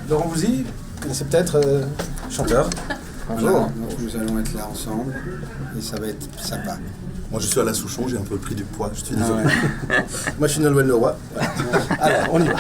Laurent Voulzy, vous connaissez peut-être, chanteur. Bonjour. Donc nous allons être là ensemble et ça va être sympa. Moi je suis Alain Souchon, j'ai un peu pris du poids, je suis désolé. Moi je suis Nolwenn Leroy. Voilà. Alors, on y va.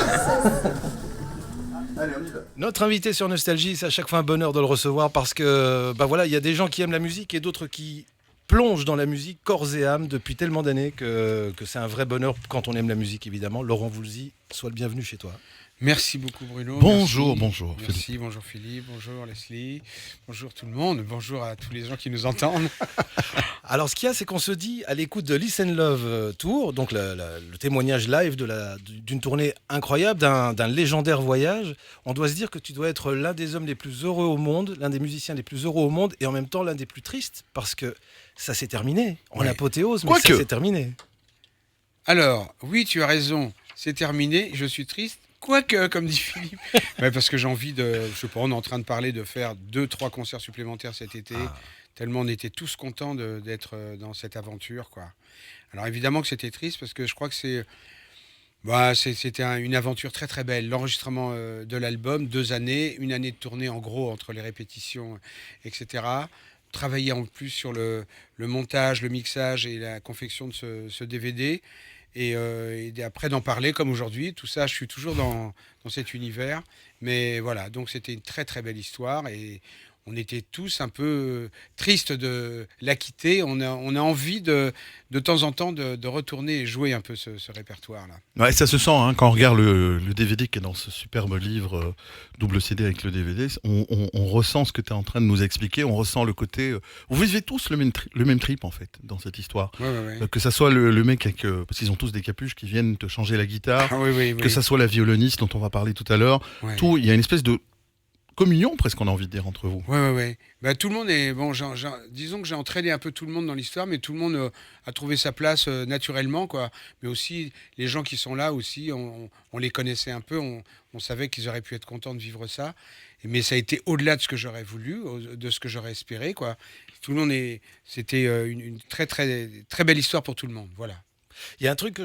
Allez, on y va. Notre invité sur Nostalgie, c'est à chaque fois un bonheur de le recevoir parce que, il y a des gens qui aiment la musique et d'autres qui plongent dans la musique corps et âme depuis tellement d'années que c'est un vrai bonheur quand on aime la musique, évidemment. Laurent Voulzy, sois le bienvenu chez toi. Merci beaucoup Bruno. Bonjour, merci. bonjour. Merci, Philippe. bonjour Philippe, bonjour Leslie, bonjour tout le monde, bonjour à tous les gens qui nous entendent. Alors ce qu'il y a, c'est qu'on se dit à l'écoute de Listen Love Tour, donc le témoignage live d'une tournée incroyable, d'un légendaire voyage, on doit se dire que tu dois être l'un des hommes les plus heureux au monde, l'un des musiciens les plus heureux au monde et en même temps l'un des plus tristes parce que ça s'est terminé, en apothéose, mais ça s'est terminé. Alors, oui, tu as raison, c'est terminé, je suis triste. Quoique, comme dit Philippe, parce que j'ai envie on est en train de parler de faire 2-3 concerts supplémentaires cet été, tellement on était tous contents d'être dans cette aventure, quoi. Alors évidemment que c'était triste, parce que je crois que c'était une aventure très très belle. L'enregistrement de l'album, 2 années, 1 année de tournée en gros entre les répétitions, etc. Travailler en plus sur le montage, le mixage et la confection de ce DVD. Et après d'en parler comme aujourd'hui, tout ça, je suis toujours dans cet univers. Mais voilà, donc c'était une très très belle histoire et on était tous un peu tristes de la quitter. On a envie de temps en temps de retourner et jouer un peu ce répertoire-là. Ouais, ça se sent quand on regarde le DVD qui est dans ce superbe livre double CD avec le DVD. On ressent ce que tu es en train de nous expliquer. On ressent le côté. Vous vivez tous le même trip en fait dans cette histoire. Ouais. Que ça soit le mec avec parce qu'ils ont tous des capuches qui viennent te changer la guitare. Oui. Que ça soit la violoniste dont on va parler tout à l'heure. Ouais. Tout, il y a une espèce de communion presque, on a envie de dire, entre vous. Ouais. Tout le monde est... Bon, disons que j'ai entraîné un peu tout le monde dans l'histoire, mais tout le monde a trouvé sa place naturellement, quoi. Mais aussi, les gens qui sont là aussi, on les connaissait un peu, on savait qu'ils auraient pu être contents de vivre ça. Mais ça a été au-delà de ce que j'aurais voulu, de ce que j'aurais espéré, quoi. Tout le monde C'était une très, très, très belle histoire pour tout le monde, voilà. Il y a un truc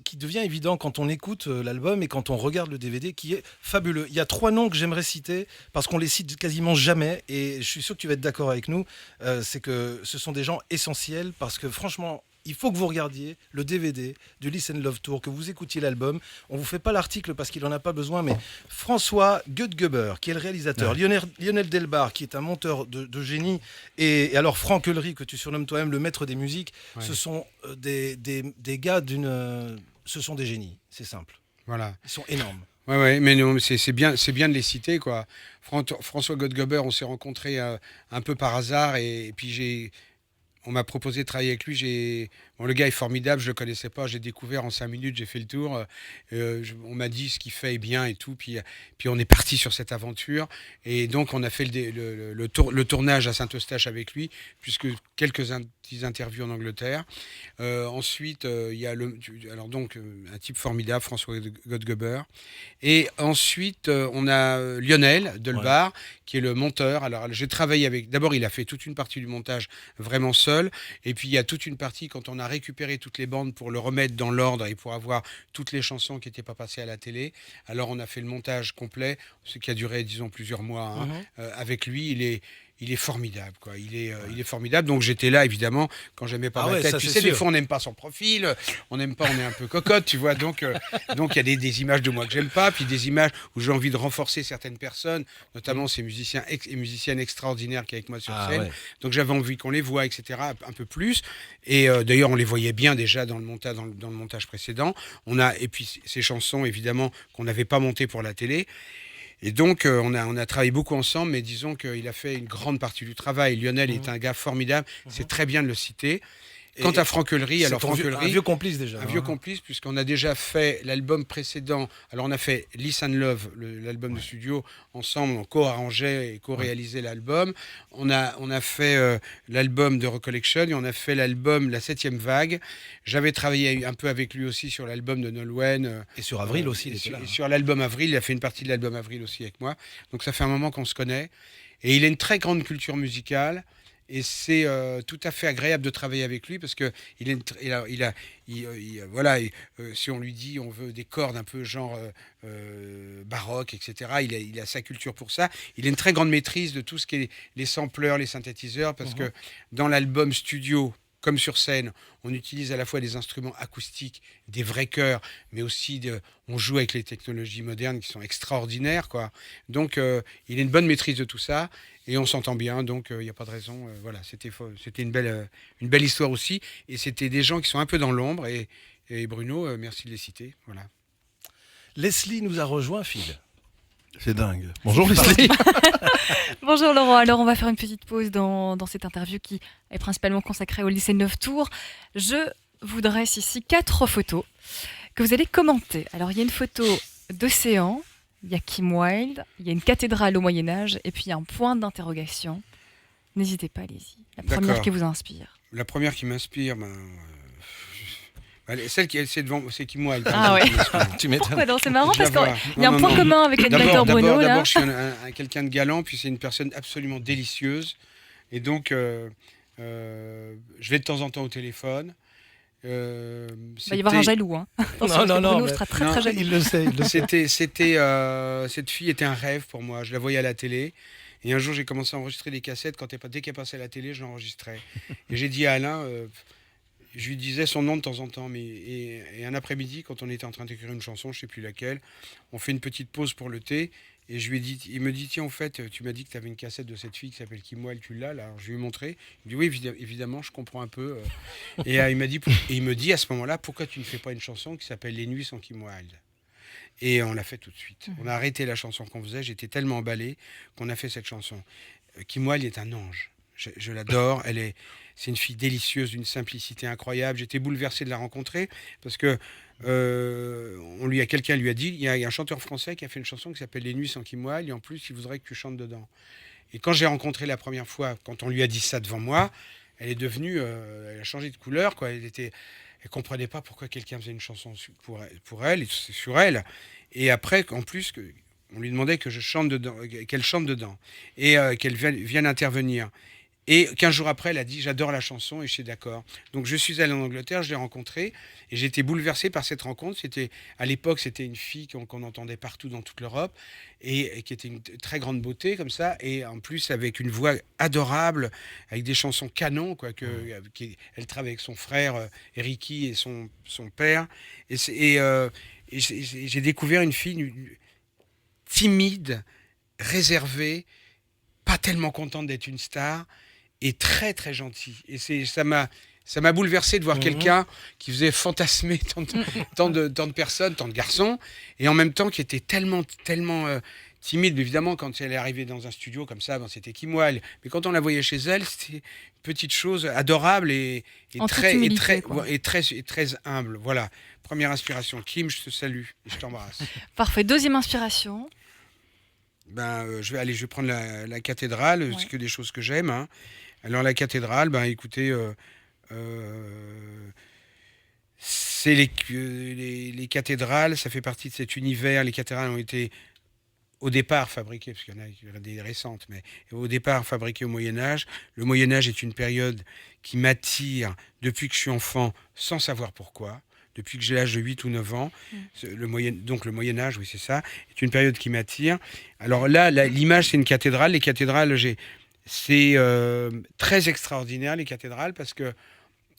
qui devient évident quand on écoute l'album et quand on regarde le DVD qui est fabuleux. Il y a 3 noms que j'aimerais citer parce qu'on les cite quasiment jamais et je suis sûr que tu vas être d'accord avec nous. C'est que ce sont des gens essentiels parce que franchement, il faut que vous regardiez le DVD du Listen Love Tour, que vous écoutiez l'album. On ne vous fait pas l'article parce qu'il n'en a pas besoin, mais François Goetgeber, qui est le réalisateur, Lionel Delbar, qui est un monteur de génie, et alors Franck Heulery, que tu surnommes toi-même le maître des musiques, ce sont des gars ce sont des génies, c'est simple. Voilà. Ils sont énormes. Ouais, mais non, c'est bien de les citer, quoi. François Goetgeber, on s'est rencontrés un peu par hasard, et puis on m'a proposé de travailler avec lui. Le gars est formidable, je le connaissais pas, j'ai découvert en 5 minutes, j'ai fait le tour. On m'a dit ce qu'il fait est bien et tout, puis on est parti sur cette aventure. Et donc on a fait le tournage à Saint-Eustache avec lui, puisque quelques petites interviews en Angleterre. Ensuite, il y a un type formidable, François Goetgeber. Et ensuite, on a Lionel Delbar, qui est le monteur. Alors j'ai travaillé avec... D'abord, il a fait toute une partie du montage vraiment seul. Et puis il y a toute une partie quand on a récupéré toutes les bandes pour le remettre dans l'ordre et pour avoir toutes les chansons qui n'étaient pas passées à la télé. Alors on a fait le montage complet, ce qui a duré, disons, plusieurs mois. Avec lui, il est formidable, quoi. Il est formidable. Donc j'étais là, évidemment, quand j'aimais pas ma tête. Ça, tu sais, sûr. des fois, on n'aime pas son profil, on n'aime pas, on est un peu cocotte, tu vois. Donc il y a des images de moi que j'aime pas, puis des images où j'ai envie de renforcer certaines personnes, notamment ces musiciens et musiciennes extraordinaires qui sont avec moi sur scène. Donc j'avais envie qu'on les voit, etc., un peu plus. Et d'ailleurs, on les voyait bien déjà dans le montage précédent. Et puis ces chansons, évidemment, qu'on n'avait pas montées pour la télé. Et donc, on a travaillé beaucoup ensemble, mais disons qu'il a fait une grande partie du travail. Lionel est un gars formidable, c'est très bien de le citer. Quant à Franck Heulery, alors Franck Heulery, un vieux complice déjà. Un vieux complice, puisqu'on a déjà fait l'album précédent. Alors on a fait Listen Love, l'album de studio, ensemble, on co-arrangeait et co-réalisait l'album. On a fait l'album de Recollection et on a fait l'album La 7e Vague. J'avais travaillé un peu avec lui aussi sur l'album de Nolwenn. Et sur Avril aussi, il était là. Et sur l'album Avril, il a fait une partie de l'album Avril aussi avec moi. Donc ça fait un moment qu'on se connaît. Et il a une très grande culture musicale. Et c'est tout à fait agréable de travailler avec lui parce que voilà, si on lui dit on veut des cordes un peu genre baroque, etc., il a sa culture pour ça. Il a une très grande maîtrise de tout ce qui est les sampleurs, les synthétiseurs, parce que dans l'album studio, comme sur scène, on utilise à la fois des instruments acoustiques, des vrais chœurs, mais aussi on joue avec les technologies modernes qui sont extraordinaires, quoi. Donc, il a une bonne maîtrise de tout ça et on s'entend bien, donc il n'y a pas de raison. Voilà, c'était une belle histoire aussi. Et c'était des gens qui sont un peu dans l'ombre. Et Bruno, merci de les citer. Voilà. Leslie nous a rejoint, Phil. C'est dingue. Bonjour Leslie. Bonjour Laurent, alors on va faire une petite pause dans cette interview qui est principalement consacrée au lycée Neuf Tours. Je vous dresse ici 4 photos que vous allez commenter. Alors il y a une photo d'océan, il y a Kim Wilde, il y a une cathédrale au Moyen-Âge et puis il y a un point d'interrogation. N'hésitez pas, allez-y. La première D'accord. qui vous inspire. La première qui m'inspire, celle qui est devant, c'est Kim Wilde. Ah ouais. Tu m'étonnes. Pourquoi non, c'est marrant Je la parce vois. qu'il y a un point commun avec l'animateur Bruno. Là. D'abord, je suis quelqu'un de galant, puis c'est une personne absolument délicieuse. Et donc, je vais de temps en temps au téléphone. Il va y avoir un jaloux. Hein. Attention, Non, Bruno mais- sera très jaloux. Il le sait. Cette fille était un rêve pour moi. Je la voyais à la télé. Et un jour, j'ai commencé à enregistrer des cassettes. Dès qu'elle passait à la télé, je l'enregistrais. Et j'ai dit à Alain, je lui disais son nom de temps en temps. Et un après-midi, quand on était en train d'écrire une chanson, je ne sais plus laquelle, on fait une petite pause pour le thé. Et je lui ai dit, il me dit, tiens, en fait, tu m'as dit que tu avais une cassette de cette fille qui s'appelle Kim Wilde, tu l'as là. Alors, je lui ai montré. Il me dit, oui, évidemment, je comprends un peu. Et il me dit à ce moment-là, pourquoi tu ne fais pas une chanson qui s'appelle Les Nuits sans Kim Wilde ? Et on l'a fait tout de suite. On a arrêté la chanson qu'on faisait. J'étais tellement emballé qu'on a fait cette chanson. Kim Wilde est un ange. Je l'adore. C'est une fille délicieuse, d'une simplicité incroyable. J'étais bouleversé de la rencontrer parce que quelqu'un lui a dit, il y a un chanteur français qui a fait une chanson qui s'appelle Les Nuits sans Kim Wilde et en plus il voudrait que tu chantes dedans. Et quand j'ai rencontré la première fois, quand on lui a dit ça devant moi, elle est devenue, elle a changé de couleur, quoi. Elle comprenait pas pourquoi quelqu'un faisait une chanson pour elle et sur elle. Et après, en plus, on lui demandait que je chante dedans, qu'elle chante dedans et qu'elle vienne intervenir. Et 15 jours après, elle a dit « J'adore la chanson » et je suis d'accord. Donc je suis allé en Angleterre, je l'ai rencontrée et j'ai été bouleversé par cette rencontre. À l'époque, c'était une fille qu'on entendait partout dans toute l'Europe et qui était une très grande beauté comme ça. Et en plus, avec une voix adorable, avec des chansons canons. Elle travaille avec son frère Ricky et son père. Et j'ai découvert une fille timide, réservée, pas tellement contente d'être une star, et très très gentil. Et ça m'a bouleversé de voir quelqu'un qui faisait fantasmer tant de personnes, tant de garçons, et en même temps qui était tellement timide. Évidemment, quand elle est arrivée dans un studio comme ça, c'était Kim Wilde. Mais quand on la voyait chez elle, c'était une petite chose adorable et très humble. Voilà. Première inspiration. Kim, je te salue et je t'embrasse. Parfait. Deuxième inspiration. Je vais prendre la cathédrale, Ouais. c'est que des choses que j'aime. Hein. Alors la cathédrale, écoutez, c'est les cathédrales, ça fait partie de cet univers. Les cathédrales ont été au départ fabriquées, parce qu'il y en a des récentes, mais au départ fabriquées au Moyen-Âge. Le Moyen-Âge est une période qui m'attire depuis que je suis enfant, sans savoir pourquoi. Depuis que j'ai l'âge de 8 ou 9 ans. Donc le Moyen-Âge, oui, c'est ça, est une période qui m'attire. Alors là, l'image, c'est une cathédrale. Les cathédrales, c'est très extraordinaire, les cathédrales, parce que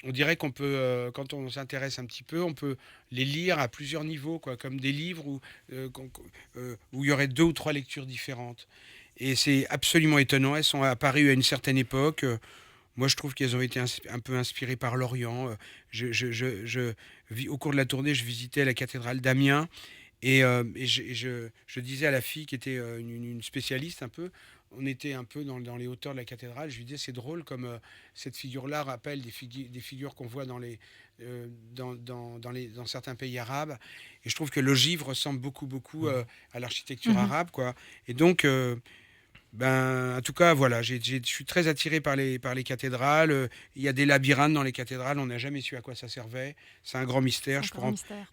on dirait qu'on peut, quand on s'intéresse un petit peu, on peut les lire à plusieurs niveaux, quoi, comme des livres où il y aurait 2 ou 3 lectures différentes. Et c'est absolument étonnant. Elles sont apparues à une certaine époque. Moi, je trouve qu'elles ont été un peu inspirées par l'Orient. Au cours de la tournée, je visitais la cathédrale d'Amiens et je disais à la fille qui était une spécialiste un peu, on était un peu dans les hauteurs de la cathédrale, je lui disais c'est drôle comme cette figure-là rappelle des figures qu'on voit dans certains pays arabes. Et je trouve que l'ogive ressemble beaucoup à l'architecture arabe, quoi. Et donc... en tout cas, voilà, je suis très attiré par les cathédrales. Il y a des labyrinthes dans les cathédrales. On n'a jamais su à quoi ça servait. C'est un grand mystère.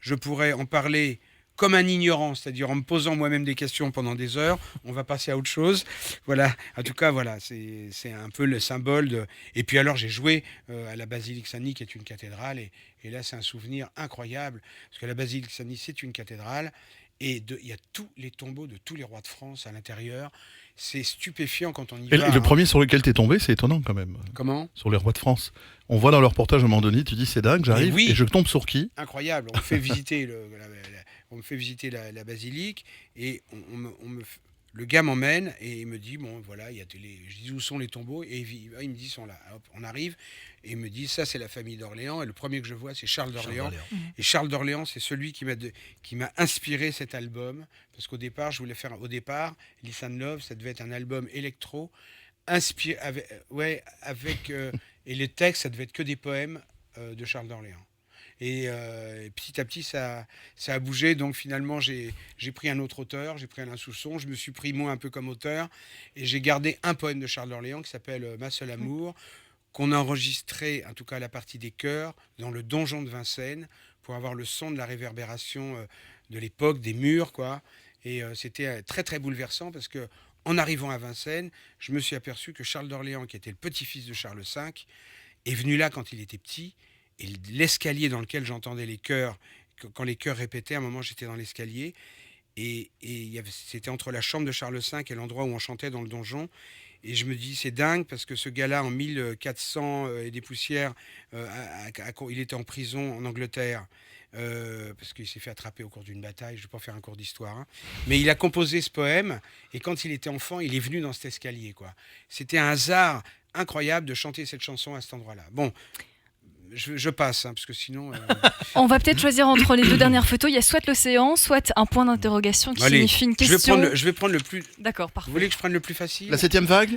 Je pourrais en parler comme un ignorant, c'est-à-dire en me posant moi-même des questions pendant des heures. On va passer à autre chose. Voilà. En tout cas, voilà, c'est un peu le symbole de. Et puis alors, j'ai joué à la basilique Saint-Denis, qui est une cathédrale, et là, c'est un souvenir incroyable, parce que la basilique Saint-Denis, c'est une cathédrale, et il y a tous les tombeaux de tous les rois de France à l'intérieur. C'est stupéfiant quand on y Et va. le premier sur lequel t'es tombé, c'est étonnant quand même. Comment? Sur les rois de France. On voit dans leur reportage à un moment donné, tu dis c'est dingue, j'arrive Mais oui. et je tombe sur qui? Incroyable. On me fait visiter on me fait visiter la basilique et le gars m'emmène et il me dit bon voilà il y a je dis où sont les tombeaux et il me dit ils sont là. Hop, on arrive et il me dit ça c'est la famille d'Orléans et le premier que je vois c'est Charles d'Orléans. Et Charles d'Orléans c'est celui qui m'a inspiré cet album parce qu'au départ je voulais faire Listen Love, ça devait être un album électro inspiré avec et les textes ça devait être que des poèmes de Charles d'Orléans. Et petit à petit, ça a bougé. Donc finalement, j'ai pris un autre auteur, j'ai pris Alain Sousson. Je me suis pris moi un peu comme auteur. Et j'ai gardé un poème de Charles d'Orléans qui s'appelle Ma seule amour, qu'on a enregistré, en tout cas la partie des chœurs, dans le donjon de Vincennes, pour avoir le son de la réverbération de l'époque, des murs, quoi. Et c'était très, très bouleversant parce que en arrivant à Vincennes, je me suis aperçu que Charles d'Orléans, qui était le petit-fils de Charles V, est venu là quand il était petit. Et l'escalier dans lequel j'entendais les chœurs, quand les chœurs répétaient, à un moment j'étais dans l'escalier, et c'était entre la chambre de Charles V et l'endroit où on chantait dans le donjon. Et je me dis, c'est dingue, parce que ce gars-là, en 1400 et des poussières, il était en prison en Angleterre, parce qu'il s'est fait attraper au cours d'une bataille. Je ne vais pas faire un cours d'histoire. Hein. Mais il a composé ce poème, et quand il était enfant, il est venu dans cet escalier, quoi. C'était un hasard incroyable de chanter cette chanson à cet endroit-là. Bon. Je passe, hein, parce que sinon... On va peut-être choisir entre les deux dernières photos. Il y a soit l'océan, soit un point d'interrogation qui signifie une question. Je vais prendre le plus... D'accord, parfait. Vous voulez que je prenne le plus facile? La 7e vague?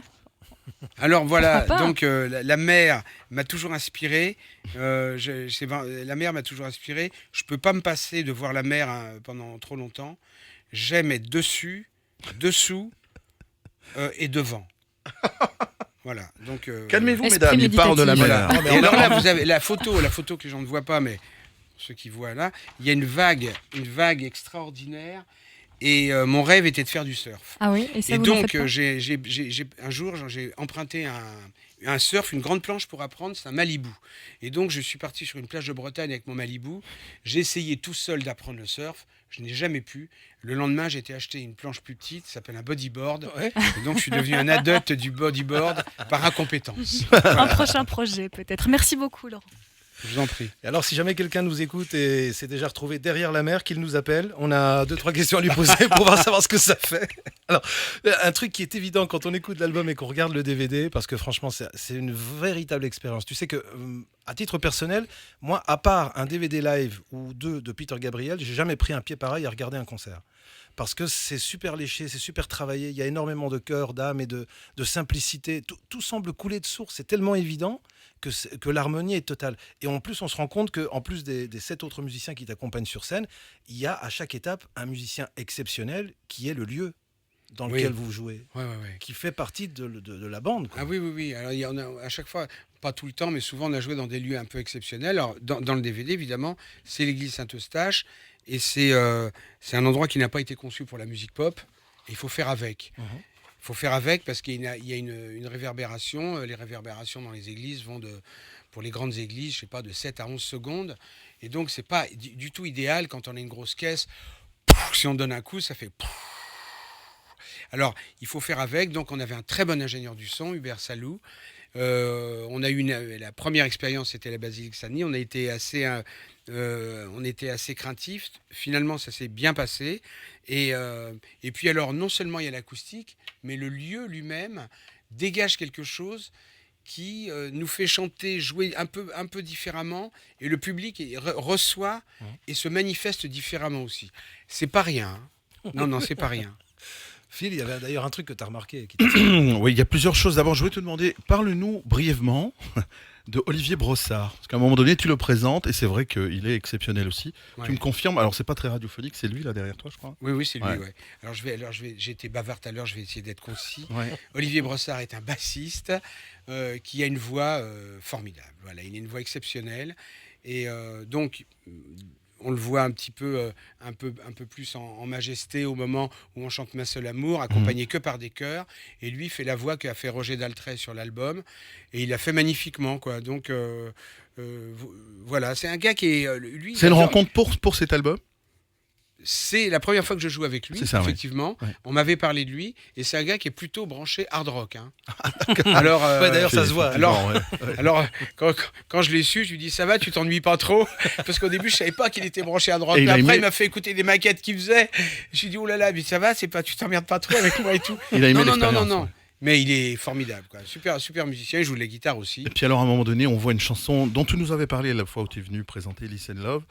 Alors voilà, donc la mer m'a toujours inspiré. La mer m'a toujours inspiré. Je ne peux pas me passer de voir la mer pendant trop longtemps. J'aime être dessus, dessous et devant. Voilà, donc... Calmez-vous, mesdames, il parle de la mer. Voilà. Et alors là, vous avez la photo que les gens ne voient pas, mais ceux qui voient là, il y a une vague extraordinaire. Et mon rêve était de faire du surf. Ah oui, et ça, et vous donc, n'en faites pas un jour, j'ai emprunté un surf, une grande planche pour apprendre, c'est un Malibu. Et donc, je suis parti sur une plage de Bretagne avec mon Malibu. J'ai essayé tout seul d'apprendre le surf. Je n'ai jamais pu. Le lendemain, j'ai été acheter une planche plus petite, ça s'appelle un bodyboard. Ouais. Et donc, je suis devenu un adepte du bodyboard par incompétence. Un prochain projet, peut-être. Merci beaucoup, Laurent. Je vous en prie. Et alors, si jamais quelqu'un nous écoute et s'est déjà retrouvé derrière la mer, qu'il nous appelle. On a 2-3 questions à lui poser pour savoir ce que ça fait. Alors, un truc qui est évident quand on écoute l'album et qu'on regarde le DVD, parce que franchement, c'est une véritable expérience. Tu sais que, à titre personnel, moi, à part un DVD live ou 2 de Peter Gabriel, j'ai jamais pris un pied pareil à regarder un concert. Parce que c'est super léché, c'est super travaillé, il y a énormément de cœur, d'âme et de simplicité. Tout semble couler de source, c'est tellement évident que l'harmonie est totale. Et en plus, on se rend compte qu'en plus des 7 autres musiciens qui t'accompagnent sur scène, il y a à chaque étape un musicien exceptionnel qui est le lieu dans lequel vous jouez, qui fait partie de la bande. Quoi. Ah oui. Alors, il y en a à chaque fois, pas tout le temps, mais souvent on a joué dans des lieux un peu exceptionnels. Alors, dans le DVD, évidemment, c'est l'église Saint-Eustache. Et c'est un endroit qui n'a pas été conçu pour la musique pop. Et il faut faire avec. Il faut faire avec parce qu'il y a une réverbération. Les réverbérations dans les églises vont pour les grandes églises, je sais pas, de 7 à 11 secondes. Et donc, c'est pas du tout idéal quand on a une grosse caisse. Si on donne un coup, ça fait... Alors, il faut faire avec. Donc, on avait un très bon ingénieur du son, Hubert Salou. On a eu la première expérience, c'était la basilique Saint-Denis. On était assez craintifs. Finalement, ça s'est bien passé. Et puis alors, non seulement il y a l'acoustique, mais le lieu lui-même dégage quelque chose qui nous fait chanter, jouer un peu différemment. Et le public reçoit et se manifeste différemment aussi. C'est pas rien. Hein. Non, c'est pas rien. Phil, il y avait d'ailleurs un truc que tu as remarqué. Oui, il y a plusieurs choses. D'abord, je voulais te demander, parle-nous brièvement de Olivier Brossard. Parce qu'à un moment donné, tu le présentes, et c'est vrai qu'il est exceptionnel aussi. Ouais. Tu me confirmes, alors c'est pas très radiophonique, c'est lui là derrière toi, je crois. Oui, c'est lui, ouais. Alors j'ai été bavard tout à l'heure, je vais essayer d'être concis. Ouais. Olivier Brossard est un bassiste qui a une voix formidable. Voilà, il a une voix exceptionnelle. Et donc... on le voit un petit peu, un peu plus en majesté au moment où on chante Ma seule amour, accompagné que par des chœurs. Et lui fait la voix qu'a fait Roger Daltrey sur l'album. Et il l'a fait magnifiquement, quoi. Donc, voilà, c'est un gars qui est... lui, C'est une rencontre pour cet album? C'est la première fois que je joue avec lui, C'est ça, effectivement. Ouais. On m'avait parlé de lui, et c'est un gars qui est plutôt branché hard rock. Hein. Alors, Ouais, d'ailleurs, ça se voit. Alors- Ouais. alors quand je l'ai su, je lui dis ça va, tu t'ennuies pas trop? Parce qu'au début, je savais pas qu'il était branché hard rock. Et il Mais a après, aimé- il m'a fait écouter des maquettes qu'il faisait. Je lui ai dit oh là là, mais ça va, c'est pas, tu t'emmerdes pas trop avec moi et tout. Il a aimé non, non, non, l'expérience, non. ouais. Mais il est formidable, quoi. Super, super musicien. Il joue de la guitare aussi. Et puis alors à un moment donné, on voit une chanson dont tu nous avais parlé la fois où tu es venu présenter Listen Love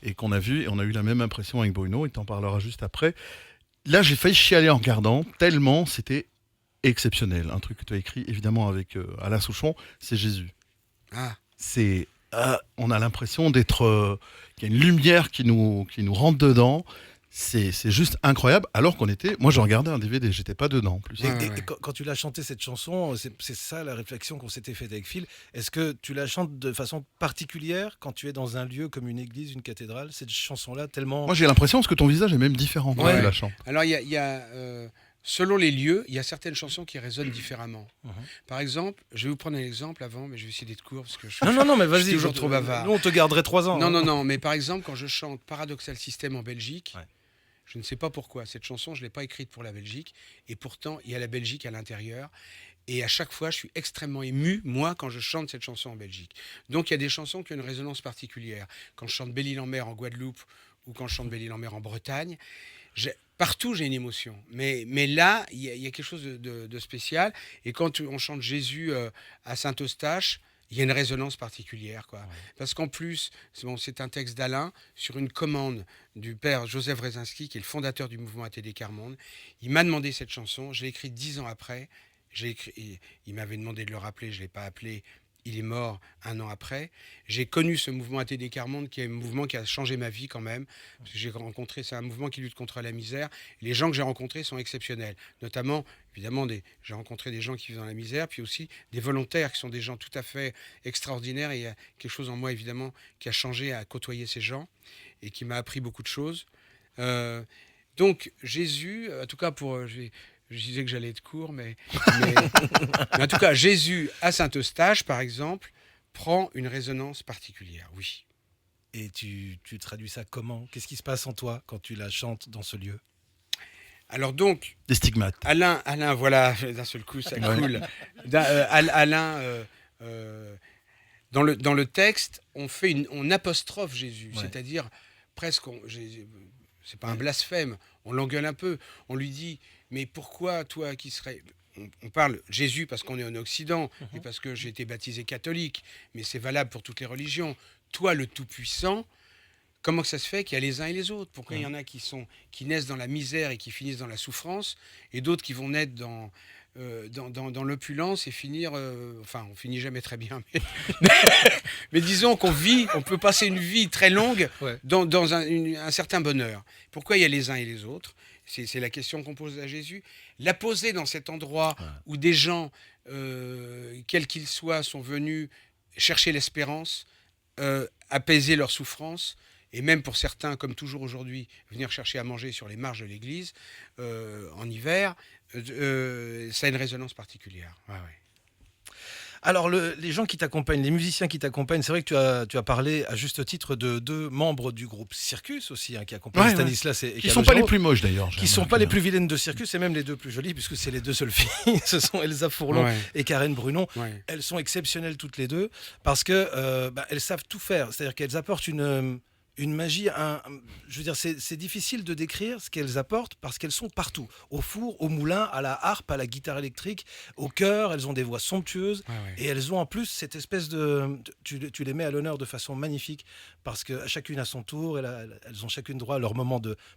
et qu'on a vu et on a eu la même impression avec Bruno, il t'en parlera juste après. Là, j'ai failli chialer en regardant, tellement c'était exceptionnel. Un truc que tu as écrit évidemment avec Alain Souchon, c'est Jésus. Ah. C'est on a l'impression d'être qu'il y a une lumière qui nous rentre dedans. C'est juste incroyable, alors qu'on était... Moi, je regardais un DVD, j'étais pas dedans en plus. Et, Ouais, et ouais. quand tu l'as chanté cette chanson, c'est ça la réflexion qu'on s'était faite avec Phil. Est-ce que tu la chantes de façon particulière quand tu es dans un lieu comme une église, une cathédrale? Cette chanson-là, tellement... Moi, j'ai l'impression que ton visage est même différent quand Ouais. tu la chantes. Alors, il y a selon les lieux, il y a certaines chansons qui résonnent différemment. Mhm. Par exemple, je vais vous prendre un exemple avant, mais je vais essayer d'être court parce que je Non, mais je vas-y. suis toujours trop bavard. Nous, on te garderait 3 ans. Non, hein. non, non, mais par exemple, quand je chante Paradoxal System en Belgique, Ouais. je ne sais pas pourquoi. Cette chanson, je ne l'ai pas écrite pour la Belgique. Et pourtant, il y a la Belgique à l'intérieur. Et à chaque fois, je suis extrêmement ému, moi, quand je chante cette chanson en Belgique. Donc, il y a des chansons qui ont une résonance particulière. Quand je chante Belle-Île-en-Mer en Guadeloupe ou quand je chante Belle-Île-en-Mer en Bretagne, partout, j'ai une émotion. Mais là, il y a quelque chose de spécial. Et quand on chante Jésus à Saint-Eustache, il y a une résonance particulière, quoi. Ouais. Parce qu'en plus, c'est un texte d'Alain sur une commande du père Joseph Wrezinski, qui est le fondateur du mouvement ATD Quart-Monde. Il m'a demandé cette chanson, je l'ai écrite 10 ans après. Il m'avait demandé de le rappeler, je ne l'ai pas appelé. Il est mort 1 an après. J'ai connu ce mouvement ATD Quart-Monde, qui est un mouvement qui a changé ma vie quand même. Parce que c'est un mouvement qui lutte contre la misère. Les gens que j'ai rencontrés sont exceptionnels. Notamment, évidemment, j'ai rencontré des gens qui vivent dans la misère, puis aussi des volontaires qui sont des gens tout à fait extraordinaires. Et il y a quelque chose en moi, évidemment, qui a changé à côtoyer ces gens et qui m'a appris beaucoup de choses. Donc, Jésus, en tout cas, je disais que j'allais être court, mais en tout cas, Jésus à Saint-Eustache, par exemple, prend une résonance particulière, oui. Et tu traduis ça comment? Qu'est-ce qui se passe en toi quand tu la chantes dans ce lieu? Alors donc, Des stigmates. Alain, voilà, d'un seul coup, ça coule. Alain, dans le texte, on apostrophe Jésus, Ouais. c'est-à-dire presque, c'est pas un blasphème, on l'engueule un peu, on lui dit, mais pourquoi toi qui serais... On parle Jésus parce qu'on est en Occident et parce que j'ai été baptisé catholique, mais c'est valable pour toutes les religions. Toi, le Tout-Puissant, comment que ça se fait qu'il y a les uns et les autres? Pourquoi il y en a qui naissent dans la misère et qui finissent dans la souffrance, et d'autres qui vont naître dans l'opulence et finir... enfin, on finit jamais très bien, mais disons on peut passer une vie très longue Ouais. dans un certain bonheur. Pourquoi il y a les uns et les autres? C'est la question qu'on pose à Jésus. La poser dans cet endroit où des gens, quels qu'ils soient, sont venus chercher l'espérance, apaiser leur souffrance, et même pour certains, comme toujours aujourd'hui, venir chercher à manger sur les marges de l'église en hiver, ça a une résonance particulière. Ouais, ouais. Alors, les gens qui t'accompagnent, les musiciens qui t'accompagnent, c'est vrai que tu as parlé à juste titre de 2 membres du groupe Circus aussi, hein, qui accompagnent Ouais, Stanislas et Qui sont pas les Calogero, plus moches d'ailleurs. qui sont pas les plus vilaines de Circus, et même les 2 plus jolies, puisque c'est les 2 seules filles. Ce sont Elsa Fourlon Ouais, et Karen Brunon. ouais. Elles sont exceptionnelles toutes les 2 parce que elles savent tout faire. C'est-à-dire qu'elles apportent une magie. Je veux dire, c'est difficile de décrire ce qu'elles apportent parce qu'elles sont partout. Au four, au moulin, à la harpe, à la guitare électrique, au chœur. Elles ont des voix somptueuses. Ouais, ouais. Et elles ont en plus cette espèce tu les mets à l'honneur de façon magnifique parce que chacune à son tour, elles ont chacune droit à leur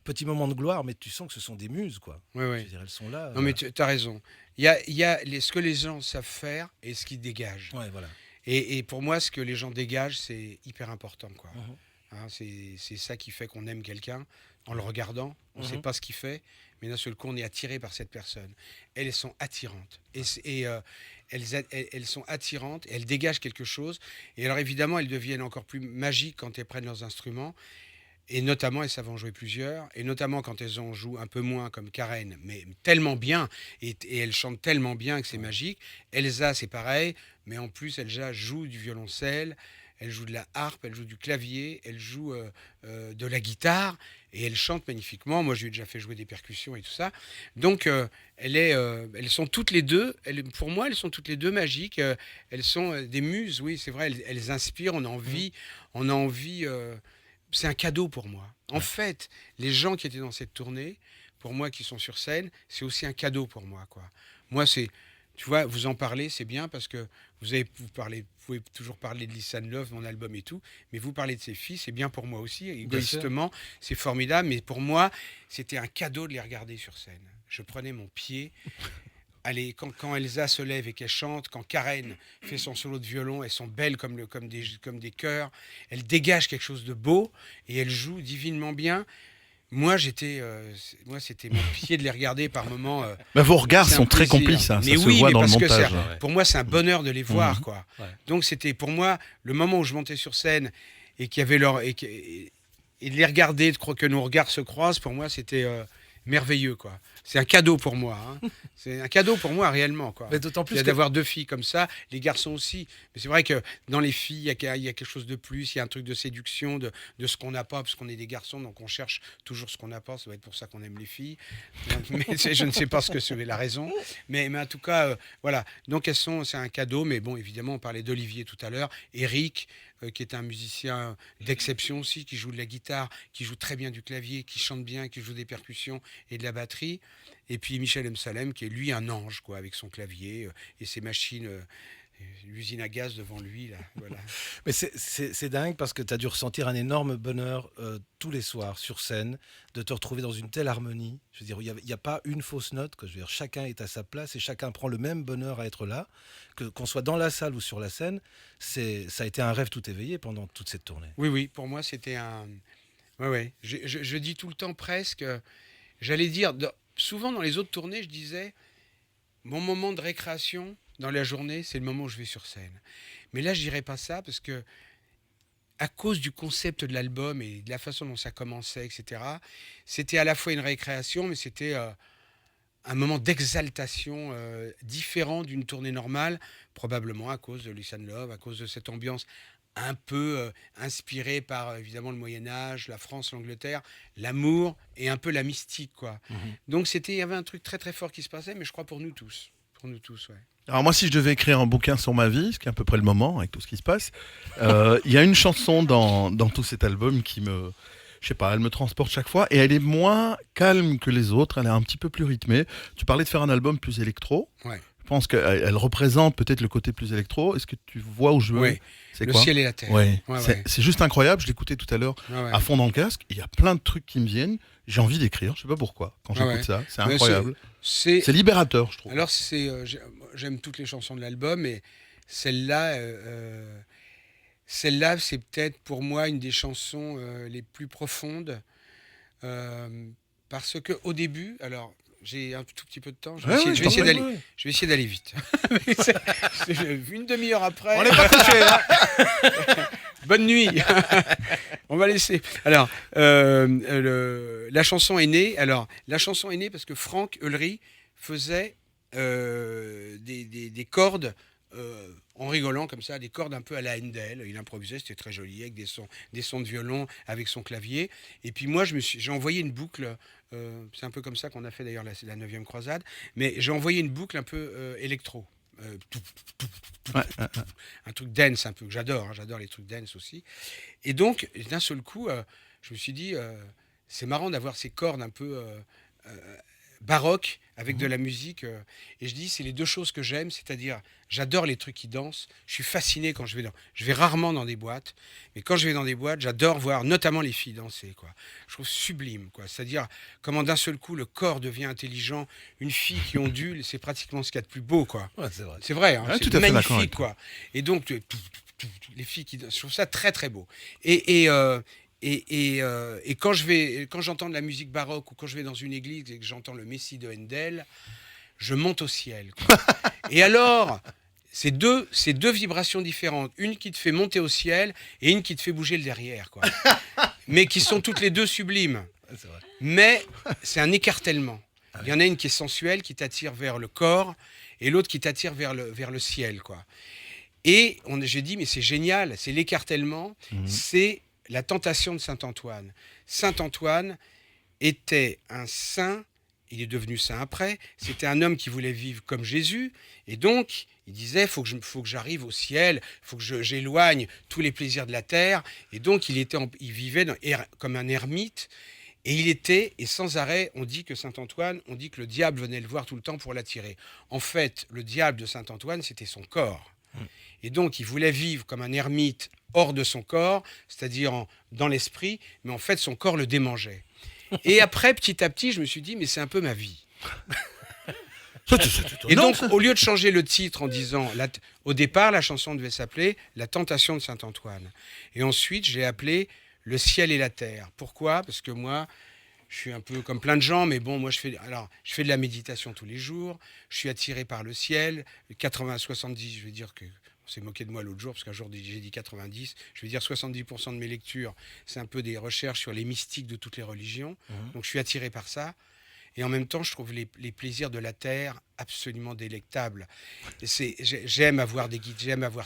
petit moment de gloire, mais tu sens que ce sont des muses, quoi. Ouais, ouais. Je veux dire, elles sont là. Non, mais tu as raison. Il y a ce que les gens savent faire et ce qu'ils dégagent. Ouais, voilà. Et pour moi, ce que les gens dégagent, c'est hyper important, quoi. Mhm. Hein, c'est ça qui fait qu'on aime quelqu'un en le regardant. On ne sait Mhm. pas ce qu'il fait, mais d'un seul coup, on est attiré par cette personne. Elles sont attirantes. Elles sont attirantes, elles dégagent quelque chose. Et alors, évidemment, elles deviennent encore plus magiques quand elles prennent leurs instruments. Et notamment, elles savent en jouer plusieurs, et notamment quand elles en jouent un peu moins, comme Karen, mais tellement bien, et elles chantent tellement bien que c'est magique. Elsa, c'est pareil, mais en plus, Elsa joue du violoncelle, elle joue de la harpe, elle joue du clavier, elle joue de la guitare, et elle chante magnifiquement. Moi, je lui ai déjà fait jouer des percussions et tout ça. Donc, elles sont toutes les deux, pour moi, elles sont toutes les deux magiques. Elles sont des muses, oui, c'est vrai, elles inspirent, on a envie. C'est un cadeau pour moi. En fait, les gens qui étaient dans cette tournée, pour moi, qui sont sur scène, c'est aussi un cadeau pour moi, quoi. Moi, tu vois, vous en parlez, c'est bien parce que vous pouvez toujours parler de Listen Love, mon album et tout, mais vous parlez de ces filles, c'est bien pour moi aussi. Égoïstement, c'est formidable, mais pour moi, c'était un cadeau de les regarder sur scène. Je prenais mon pied. Allez, quand Elsa se lève et qu'elle chante, quand Karen fait son solo de violon, elles sont belles comme des chœurs. Elles dégagent quelque chose de beau et elles jouent divinement bien. Moi, c'était mon pied de les regarder par moments. Mais vos regards c'est un sont très plaisir. complices, hein, ça Mais se oui, voit mais dans le parce que montage. pour moi, c'est un bonheur de les voir, quoi. Ouais. Donc, c'était pour moi le moment où je montais sur scène et qu'il y avait et de les regarder, que nos regards se croisent. Pour moi, c'était merveilleux, quoi. C'est un cadeau pour moi. Hein. C'est un cadeau pour moi, réellement, quoi. Mais d'autant plus que D'avoir deux filles comme ça, les garçons aussi. Mais c'est vrai que dans les filles, il y a quelque chose de plus, il y a un truc de séduction, de ce qu'on n'a pas, parce qu'on est des garçons, donc on cherche toujours ce qu'on n'a pas. Ça doit être pour ça qu'on aime les filles. Mais je ne sais pas ce que c'est la raison. Mais en tout cas, voilà. Donc c'est un cadeau. Mais bon, évidemment, on parlait d'Olivier tout à l'heure. Eric, qui est un musicien d'exception aussi, qui joue de la guitare, qui joue très bien du clavier, qui chante bien, qui joue des percussions et de la batterie. Et puis Michel M. Salem, qui est lui un ange, quoi, avec son clavier et ses machines, l'usine à gaz devant lui. Là, voilà. Mais c'est dingue parce que tu as dû ressentir un énorme bonheur tous les soirs sur scène, de te retrouver dans une telle harmonie. Je veux dire, il n'y a pas une fausse note. Quoi. Je veux dire, chacun est à sa place et chacun prend le même bonheur à être là. Qu'on soit dans la salle ou sur la scène, ça a été un rêve tout éveillé pendant toute cette tournée. Oui, pour moi, c'était un... Ouais. Je dis tout le temps presque... J'allais dire... Souvent, dans les autres tournées, je disais, mon moment de récréation dans la journée, c'est le moment où je vais sur scène. Mais là, je dirais pas ça parce que, à cause du concept de l'album et de la façon dont ça commençait, etc., c'était à la fois une récréation, mais c'était un moment d'exaltation différent d'une tournée normale, probablement à cause de Listen Love, à cause de cette ambiance un peu inspiré par évidemment le Moyen-Âge, la France, l'Angleterre, l'amour et un peu la mystique, quoi. Donc il y avait un truc très très fort qui se passait, mais je crois pour nous tous, ouais. Alors moi, si je devais écrire un bouquin sur ma vie, ce qui est à peu près le moment avec tout ce qui se passe, il y a une chanson dans tout cet album qui je sais pas, elle me transporte chaque fois et elle est moins calme que les autres, elle est un petit peu plus rythmée. Tu parlais de faire un album plus électro. Ouais. Je pense qu'elle représente peut-être le côté plus électro. Est-ce que tu vois où je veux? Oui. C'est Le quoi? ciel et la terre. Ouais. Ouais. C'est juste incroyable. Je l'écoutais tout à l'heure Ouais. à fond dans le casque. Il y a plein de trucs qui me viennent. J'ai envie d'écrire. Je sais pas pourquoi. Quand j'écoute Ouais. ça, c'est Mais incroyable. C'est C'est libérateur, je trouve. Alors j'aime toutes les chansons de l'album, et celle-là, c'est peut-être pour moi une des chansons les plus profondes, parce que au début, alors j'ai un tout petit peu de temps, je vais Ouais, essayer ouais, d'aller, je vais essayer d'aller vite. Une demi-heure après. On n'est pas couché, hein. Bonne nuit. On va laisser. Alors, la chanson est née. Alors, la chanson est née parce que Franck Eulery faisait des cordes en rigolant comme ça, des cordes un peu à la Handel. Il improvisait, c'était très joli, avec des sons de violon, avec son clavier. Et puis moi, j'ai envoyé une boucle. C'est un peu comme ça qu'on a fait d'ailleurs la 9e croisade. Mais j'ai envoyé une boucle un peu électro. Un truc dance un peu, que j'adore, hein, j'adore les trucs dance aussi. Et donc, d'un seul coup, je me suis dit, c'est marrant d'avoir ces cordes un peu baroques avec de la musique. Et je dis, c'est les deux choses que j'aime, c'est-à-dire, j'adore les trucs qui dansent. Je suis fasciné quand je vais rarement dans des boîtes, mais quand je vais dans des boîtes, j'adore voir notamment les filles danser, quoi. Je trouve sublime, quoi. C'est-à-dire, comment d'un seul coup, le corps devient intelligent. Une fille qui ondule, c'est pratiquement ce qu'il y a de plus beau, quoi. Ouais, c'est vrai. C'est vrai, hein, Ouais, c'est tout à fait d'accord magnifique, avec toi. quoi. Et donc, les filles qui dansent, je trouve ça très, très beau. Et quand j'entends de la musique baroque ou quand je vais dans une église et que j'entends le Messie de Handel, je monte au ciel, quoi. Et alors, c'est deux vibrations différentes. Une qui te fait monter au ciel et une qui te fait bouger le derrière, quoi. mais qui sont toutes les deux sublimes. C'est vrai. Mais c'est un écartèlement. Ah Il y en a une qui est sensuelle, qui t'attire vers le corps, et l'autre qui t'attire vers le ciel, quoi. Et j'ai dit, mais c'est génial, c'est l'écartèlement, c'est la tentation de Saint Antoine. Saint Antoine était un saint, il est devenu saint après, c'était un homme qui voulait vivre comme Jésus, et donc il disait, faut que j'arrive au ciel, faut que j'éloigne tous les plaisirs de la terre, et donc il vivait comme un ermite, et il était, et sans arrêt, on dit que Saint Antoine, on dit que le diable venait le voir tout le temps pour l'attirer. En fait, le diable de Saint Antoine, c'était son corps. Et donc, il voulait vivre comme un ermite hors de son corps, c'est-à-dire dans l'esprit, mais en fait, son corps le démangeait. Et après, petit à petit, je me suis dit, mais c'est un peu ma vie. Et donc, au lieu de changer le titre en disant, au départ, la chanson devait s'appeler « La tentation de Saint Antoine ». Et ensuite, j'ai appelé « Le ciel et la terre ». Pourquoi ? Parce que moi, je suis un peu comme plein de gens, mais bon, moi, je fais de la méditation tous les jours, je suis attiré par le ciel, 80-70, je vais dire que... On s'est moqué de moi l'autre jour, parce qu'un jour j'ai dit 90. Je vais dire 70% de mes lectures, c'est un peu des recherches sur les mystiques de toutes les religions. Donc je suis attiré par ça. Et en même temps, je trouve les plaisirs de la terre absolument délectables. J'aime avoir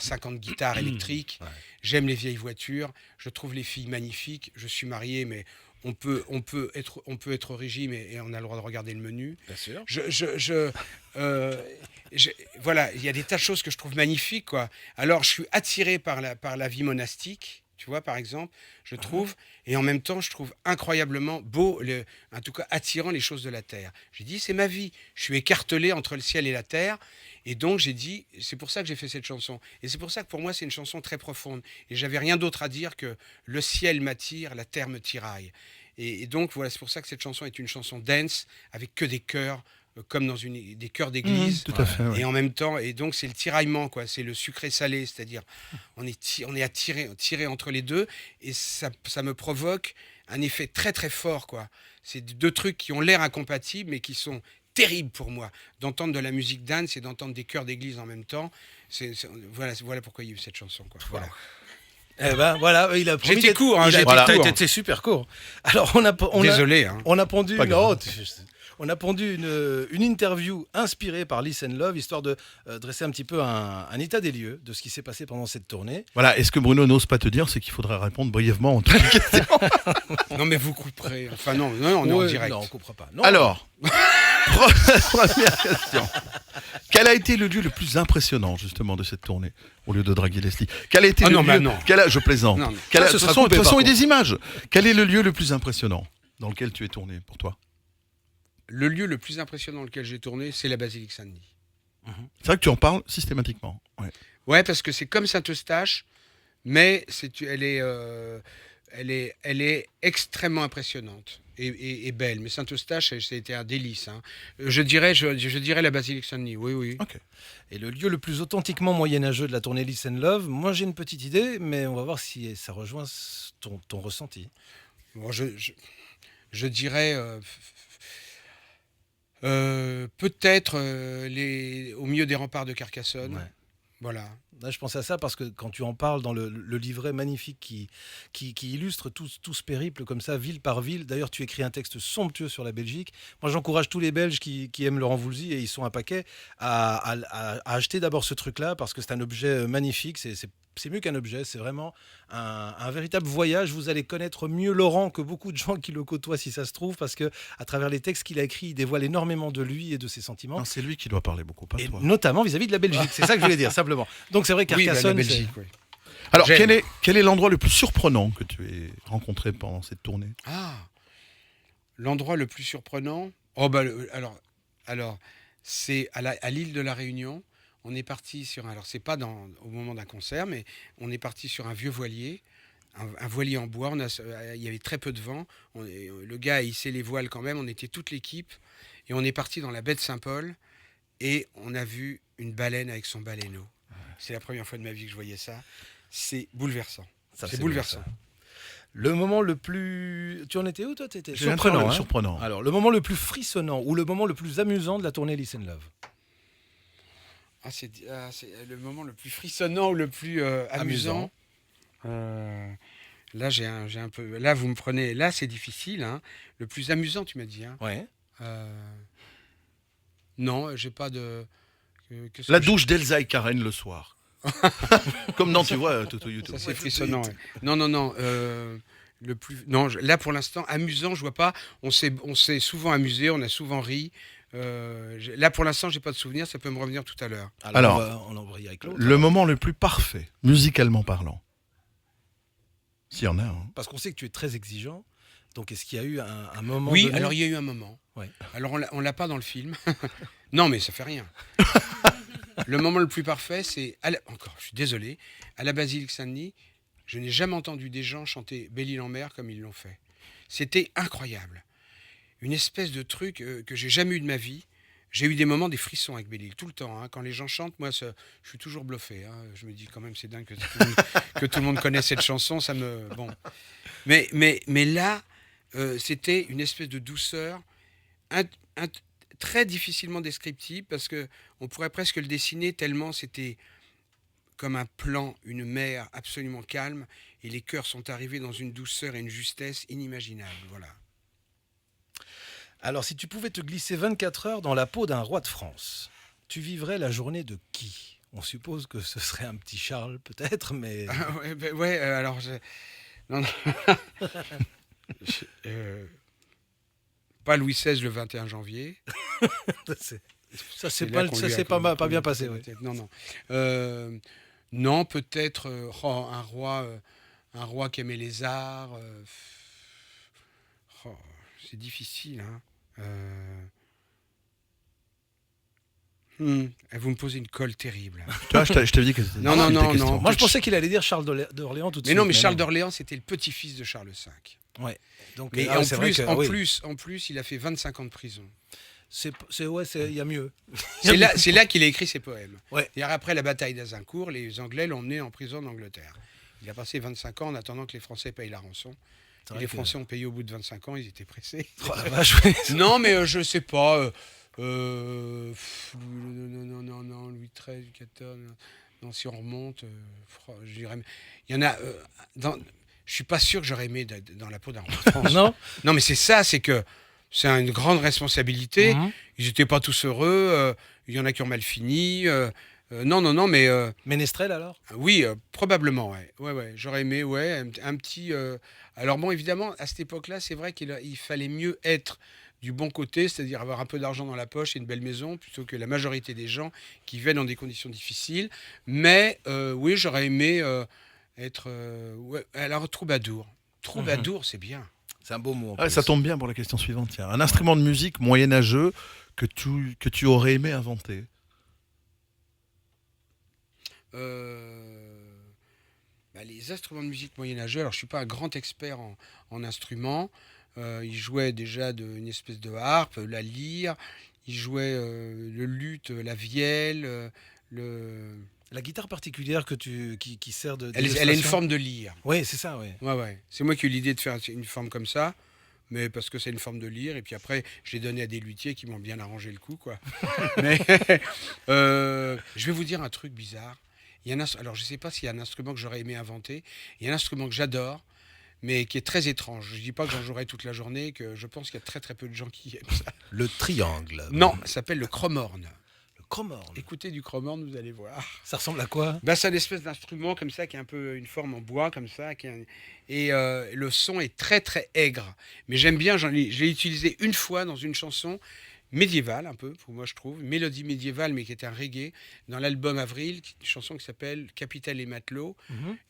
50 guitares électriques. J'aime les vieilles voitures. Je trouve les filles magnifiques. Je suis marié, mais on peut être au régime et on a le droit de regarder le menu. Bien sûr. Voilà, il y a des tas de choses que je trouve magnifiques, quoi. Alors, je suis attiré par la vie monastique, tu vois, par exemple, je trouve, et en même temps, je trouve incroyablement beau, en tout cas attirant les choses de la terre. J'ai dit, c'est ma vie. Je suis écartelé entre le ciel et la terre, et donc j'ai dit, c'est pour ça que j'ai fait cette chanson. Et c'est pour ça que pour moi, c'est une chanson très profonde. Et j'avais rien d'autre à dire que le ciel m'attire, la terre me tiraille. Et donc, voilà, c'est pour ça que cette chanson est une chanson dance, avec que des chœurs, comme dans des chœurs d'église. Tout à fait, ouais. Et en même temps, et donc c'est le tiraillement, quoi. C'est le sucré-salé, c'est-à-dire on est tiré entre les deux, et ça me provoque un effet très très fort, quoi. C'est deux trucs qui ont l'air incompatibles, mais qui sont terribles pour moi. D'entendre de la musique dance et d'entendre des chœurs d'église en même temps, voilà pourquoi il y a eu cette chanson, quoi. Voilà. Eh ben voilà, il a promis. J'étais court, hein, T'es super court. Alors Désolé, hein. On a pondu Pas grave. on a pondu une interview inspirée par Listen Love, histoire de dresser un petit peu un état des lieux de ce qui s'est passé pendant cette tournée. Voilà, et ce que Bruno n'ose pas te dire, c'est qu'il faudra répondre brièvement en toutes les questions. Non, mais vous couperez. Enfin, non, on est en Ouais, direct. Non, on coupera pas. Non. Alors, première question. Quel a été le lieu le plus impressionnant, justement, de cette tournée, au lieu de draguer Leslie? Quel a été le lieu... non. Je plaisante. Non, non. Quel a- Ça, ce De toute sera façon, coupé, il y par a des images. Quel est le lieu le plus impressionnant dans lequel tu es tourné, pour toi? Le lieu le plus impressionnant dans lequel j'ai tourné, c'est la basilique Saint-Denis. C'est vrai que tu en parles systématiquement. Ouais. Ouais, parce que c'est comme Saint-Eustache, mais elle est extrêmement impressionnante et belle. Mais Saint-Eustache, c'était un délice, hein. Je dirais la basilique Saint-Denis. Oui, oui. Ok. Et le lieu le plus authentiquement moyenâgeux de la tournée Listen Love, moi j'ai une petite idée, mais on va voir si ça rejoint ton ressenti. Bon, je dirais peut-être au milieu des remparts de Carcassonne. Ouais. Voilà. Là, je pense à ça parce que quand tu en parles dans le livret magnifique qui illustre tout ce périple comme ça, ville par ville. D'ailleurs, tu écris un texte somptueux sur la Belgique. Moi, j'encourage tous les Belges qui aiment Laurent Voulzy, et ils sont un paquet, à acheter d'abord ce truc-là parce que c'est un objet magnifique. C'est mieux qu'un objet, c'est vraiment un véritable voyage. Vous allez connaître mieux Laurent que beaucoup de gens qui le côtoient, si ça se trouve, parce que à travers les textes qu'il a écrits, il dévoile énormément de lui et de ses sentiments. Non, c'est lui qui doit parler beaucoup, pas Et toi. notamment vis-à-vis de la Belgique. C'est ça que je voulais dire, simplement. Donc c'est vrai que Oui, bah, la Carcassonne, Belgique, oui. Alors, J'aime. quel est l'endroit le plus surprenant que tu aies rencontré pendant cette tournée? Ah, l'endroit le plus surprenant. Oh bah alors c'est à l'île de la Réunion. On est parti sur alors c'est pas au moment d'un concert, mais on est parti sur un vieux voilier, un voilier en bois. Il y avait très peu de vent. Le gars a hissé les voiles quand même. On était toute l'équipe et on est parti dans la baie de Saint-Paul et on a vu une baleine avec son baleineau. C'est la première fois de ma vie que je voyais ça. C'est bouleversant. Ça, C'est c'est bouleversant. bon, ça. Le moment le plus... Tu en étais où, toi? T'étais Je viens de faire surprenant, le hein. surprenant. Alors, le moment le plus frissonnant ou le moment le plus amusant de la tournée Listen Love? C'est le moment le plus frissonnant ou le plus amusant. Là, j'ai un peu. Là, vous me prenez. Là, c'est difficile. Hein. Le plus amusant, tu m'as dit. Hein. Ouais. Non, j'ai pas de. Qu'est-ce La que douche d'Elsa et Karen le soir. Comme dans, tu vois, Toto YouTube. Ça, c'est frissonnant. Ouais. Non. Le plus. Non, là, pour l'instant, amusant, je vois pas. On s'est souvent amusé, on a souvent ri. Là, pour l'instant, j'ai pas de souvenir. Ça peut me revenir tout à l'heure. Alors, on embraye avec l'autre. Le moment le plus parfait, musicalement parlant. S'il y en a. Hein. Parce qu'on sait que tu es très exigeant. Donc, est-ce qu'il y a eu un moment Oui, donné... alors il y a eu un moment. Ouais. Alors on l'a pas dans le film. Non, mais ça fait rien. Le moment le plus parfait, c'est encore. Je suis désolé. À la basilique Saint-Denis, je n'ai jamais entendu des gens chanter Belle-Île en mer comme ils l'ont fait. C'était incroyable. Une espèce de truc que j'ai jamais eu de ma vie. J'ai eu des moments, des frissons avec Belle-Île, tout le temps. Hein. Quand les gens chantent, moi, je suis toujours bluffé. Hein. Je me dis quand même, c'est dingue que tout le monde connaisse cette chanson. Ça me bon. Mais là, c'était une espèce de douceur très difficilement descriptible parce que on pourrait presque le dessiner tellement c'était comme un plan, une mer absolument calme et les chœurs sont arrivés dans une douceur et une justesse inimaginables. Voilà. Alors, si tu pouvais te glisser 24 heures dans la peau d'un roi de France, tu vivrais la journée de qui ? On suppose que ce serait un petit Charles, peut-être, mais... Alors... Non. Pas Louis XVI le 21 janvier. Ça, c'est pas bien passé. Ouais. Non. Non, peut-être un roi qui aimait les arts. C'est difficile. Hein. Vous me posez une colle terrible. Tu vois, je t'avais dit que c'était Non. Moi, je pensais qu'il allait dire Charles d'Orléans tout de suite. Mais non, mais Charles d'Orléans, c'était le petit-fils de Charles V. Ouais. Donc, Mais en plus, il a fait 25 ans de prison. Il y a mieux. C'est là qu'il a écrit ses poèmes. Ouais. Et après la bataille d'Azincourt, les Anglais l'ont emmené en prison d'Angleterre. Il a passé 25 ans en attendant que les Français payent la rançon. Et les Français ont payé au bout de 25 ans, ils étaient pressés. Oh, la vache, ouais. Non, mais je sais pas. Non, Louis XIII, Louis XIV. Non, si on remonte, je dirais. Il y en a. Je suis pas sûr que j'aurais aimé dans la peau d'un roi de France. Non, mais c'est ça, c'est que c'est une grande responsabilité. Ils n'étaient pas tous heureux. Il y en a qui ont mal fini. Non, mais... Ménestrel, alors ? Oui, probablement, ouais. J'aurais aimé, un petit... Alors bon, évidemment, à cette époque-là, c'est vrai qu'il fallait mieux être du bon côté, c'est-à-dire avoir un peu d'argent dans la poche et une belle maison, plutôt que la majorité des gens qui vivaient dans des conditions difficiles. Mais oui, j'aurais aimé être... alors, troubadour. Troubadour, c'est bien. C'est un beau mot. Ça tombe bien pour la question suivante. Tiens. Un instrument de musique moyenâgeux que tu aurais aimé inventer. Les instruments de musique moyenâgeux, alors je ne suis pas un grand expert en instruments. Il jouait déjà une espèce de harpe, la lyre. Il jouait le luth, la vielle, La guitare particulière qui sert de... Elle a une forme de lyre. Oui, c'est ça, oui. Ouais. C'est moi qui ai eu l'idée de faire une forme comme ça, mais parce que c'est une forme de lyre. Et puis après, je l'ai donné à des luthiers qui m'ont bien arrangé le coup, quoi. Mais je vais vous dire un truc bizarre. Alors, je ne sais pas s'il y a un instrument que j'aurais aimé inventer. Il y a un instrument que j'adore, mais qui est très étrange. Je ne dis pas que j'en jouerai toute la journée, que je pense qu'il y a très très peu de gens qui aiment ça. Le triangle. Non, ça s'appelle le chromorne. Le chromorne. Écoutez du chromorne, vous allez voir. Ça ressemble à quoi ? C'est une espèce d'instrument comme ça, qui a un peu une forme en bois, comme ça. Et le son est très très aigre. Mais j'aime bien, je l'ai utilisé une fois dans une chanson médiévale, un peu, pour moi je trouve, une mélodie médiévale, mais qui était un reggae, dans l'album Avril, une chanson qui s'appelle Capitaine et Matelot.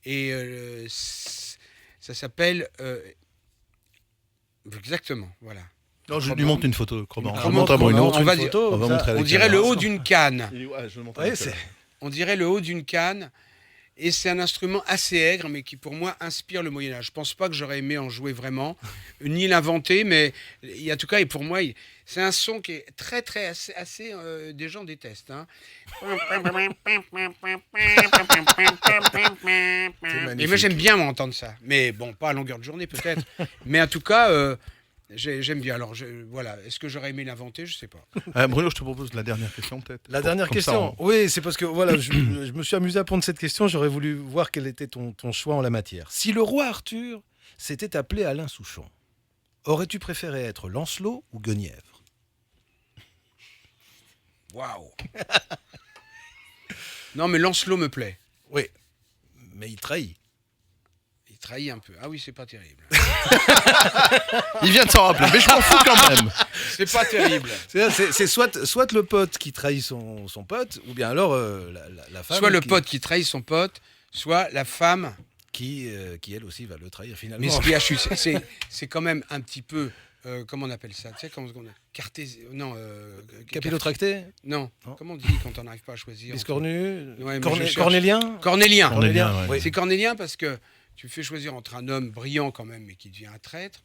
Et ça s'appelle... exactement, voilà. Non, je lui montre une photo. On dirait le haut d'une canne. On dirait le haut d'une canne. Et c'est un instrument assez aigre, mais qui pour moi inspire le Moyen-Âge. Je ne pense pas que j'aurais aimé en jouer vraiment, ni l'inventer, mais en tout cas, et pour moi, c'est un son qui est très, très, assez des gens détestent. Hein. Et moi, j'aime bien m'entendre ça. Mais bon, pas à longueur de journée peut-être. Mais en tout cas, J'aime bien. Alors, voilà. Est-ce que j'aurais aimé l'inventer? Je sais pas. Bruno, je te propose la dernière question peut-être. La dernière Comme ça, question, oui, c'est parce que voilà, je me suis amusé à prendre cette question, j'aurais voulu voir quel était ton choix en la matière. Si le roi Arthur s'était appelé Alain Souchon, aurais-tu préféré être Lancelot ou Guenièvre? Waouh. Non, mais Lancelot me plaît. Oui, mais il trahit. Il trahit un peu. Ah oui, c'est pas terrible. Il vient de s'en rappeler, mais je m'en fous quand même. C'est pas terrible. C'est soit le pote qui trahit son pote, ou bien alors la femme. Soit le pote qui trahit son pote, soit la femme qui elle aussi va le trahir finalement. Mais ce qui a c'est quand même un petit peu, comment on appelle ça? Tu sais, comment on a non. Capillotracté. Non. Non. Comment on dit quand on n'arrive pas à choisir? Biscornu. Ouais, mais je cherche. Cornélien. Cornélien. Cornélien, ouais. Oui. C'est Cornélien parce que tu me fais choisir entre un homme brillant quand même, mais qui devient un traître,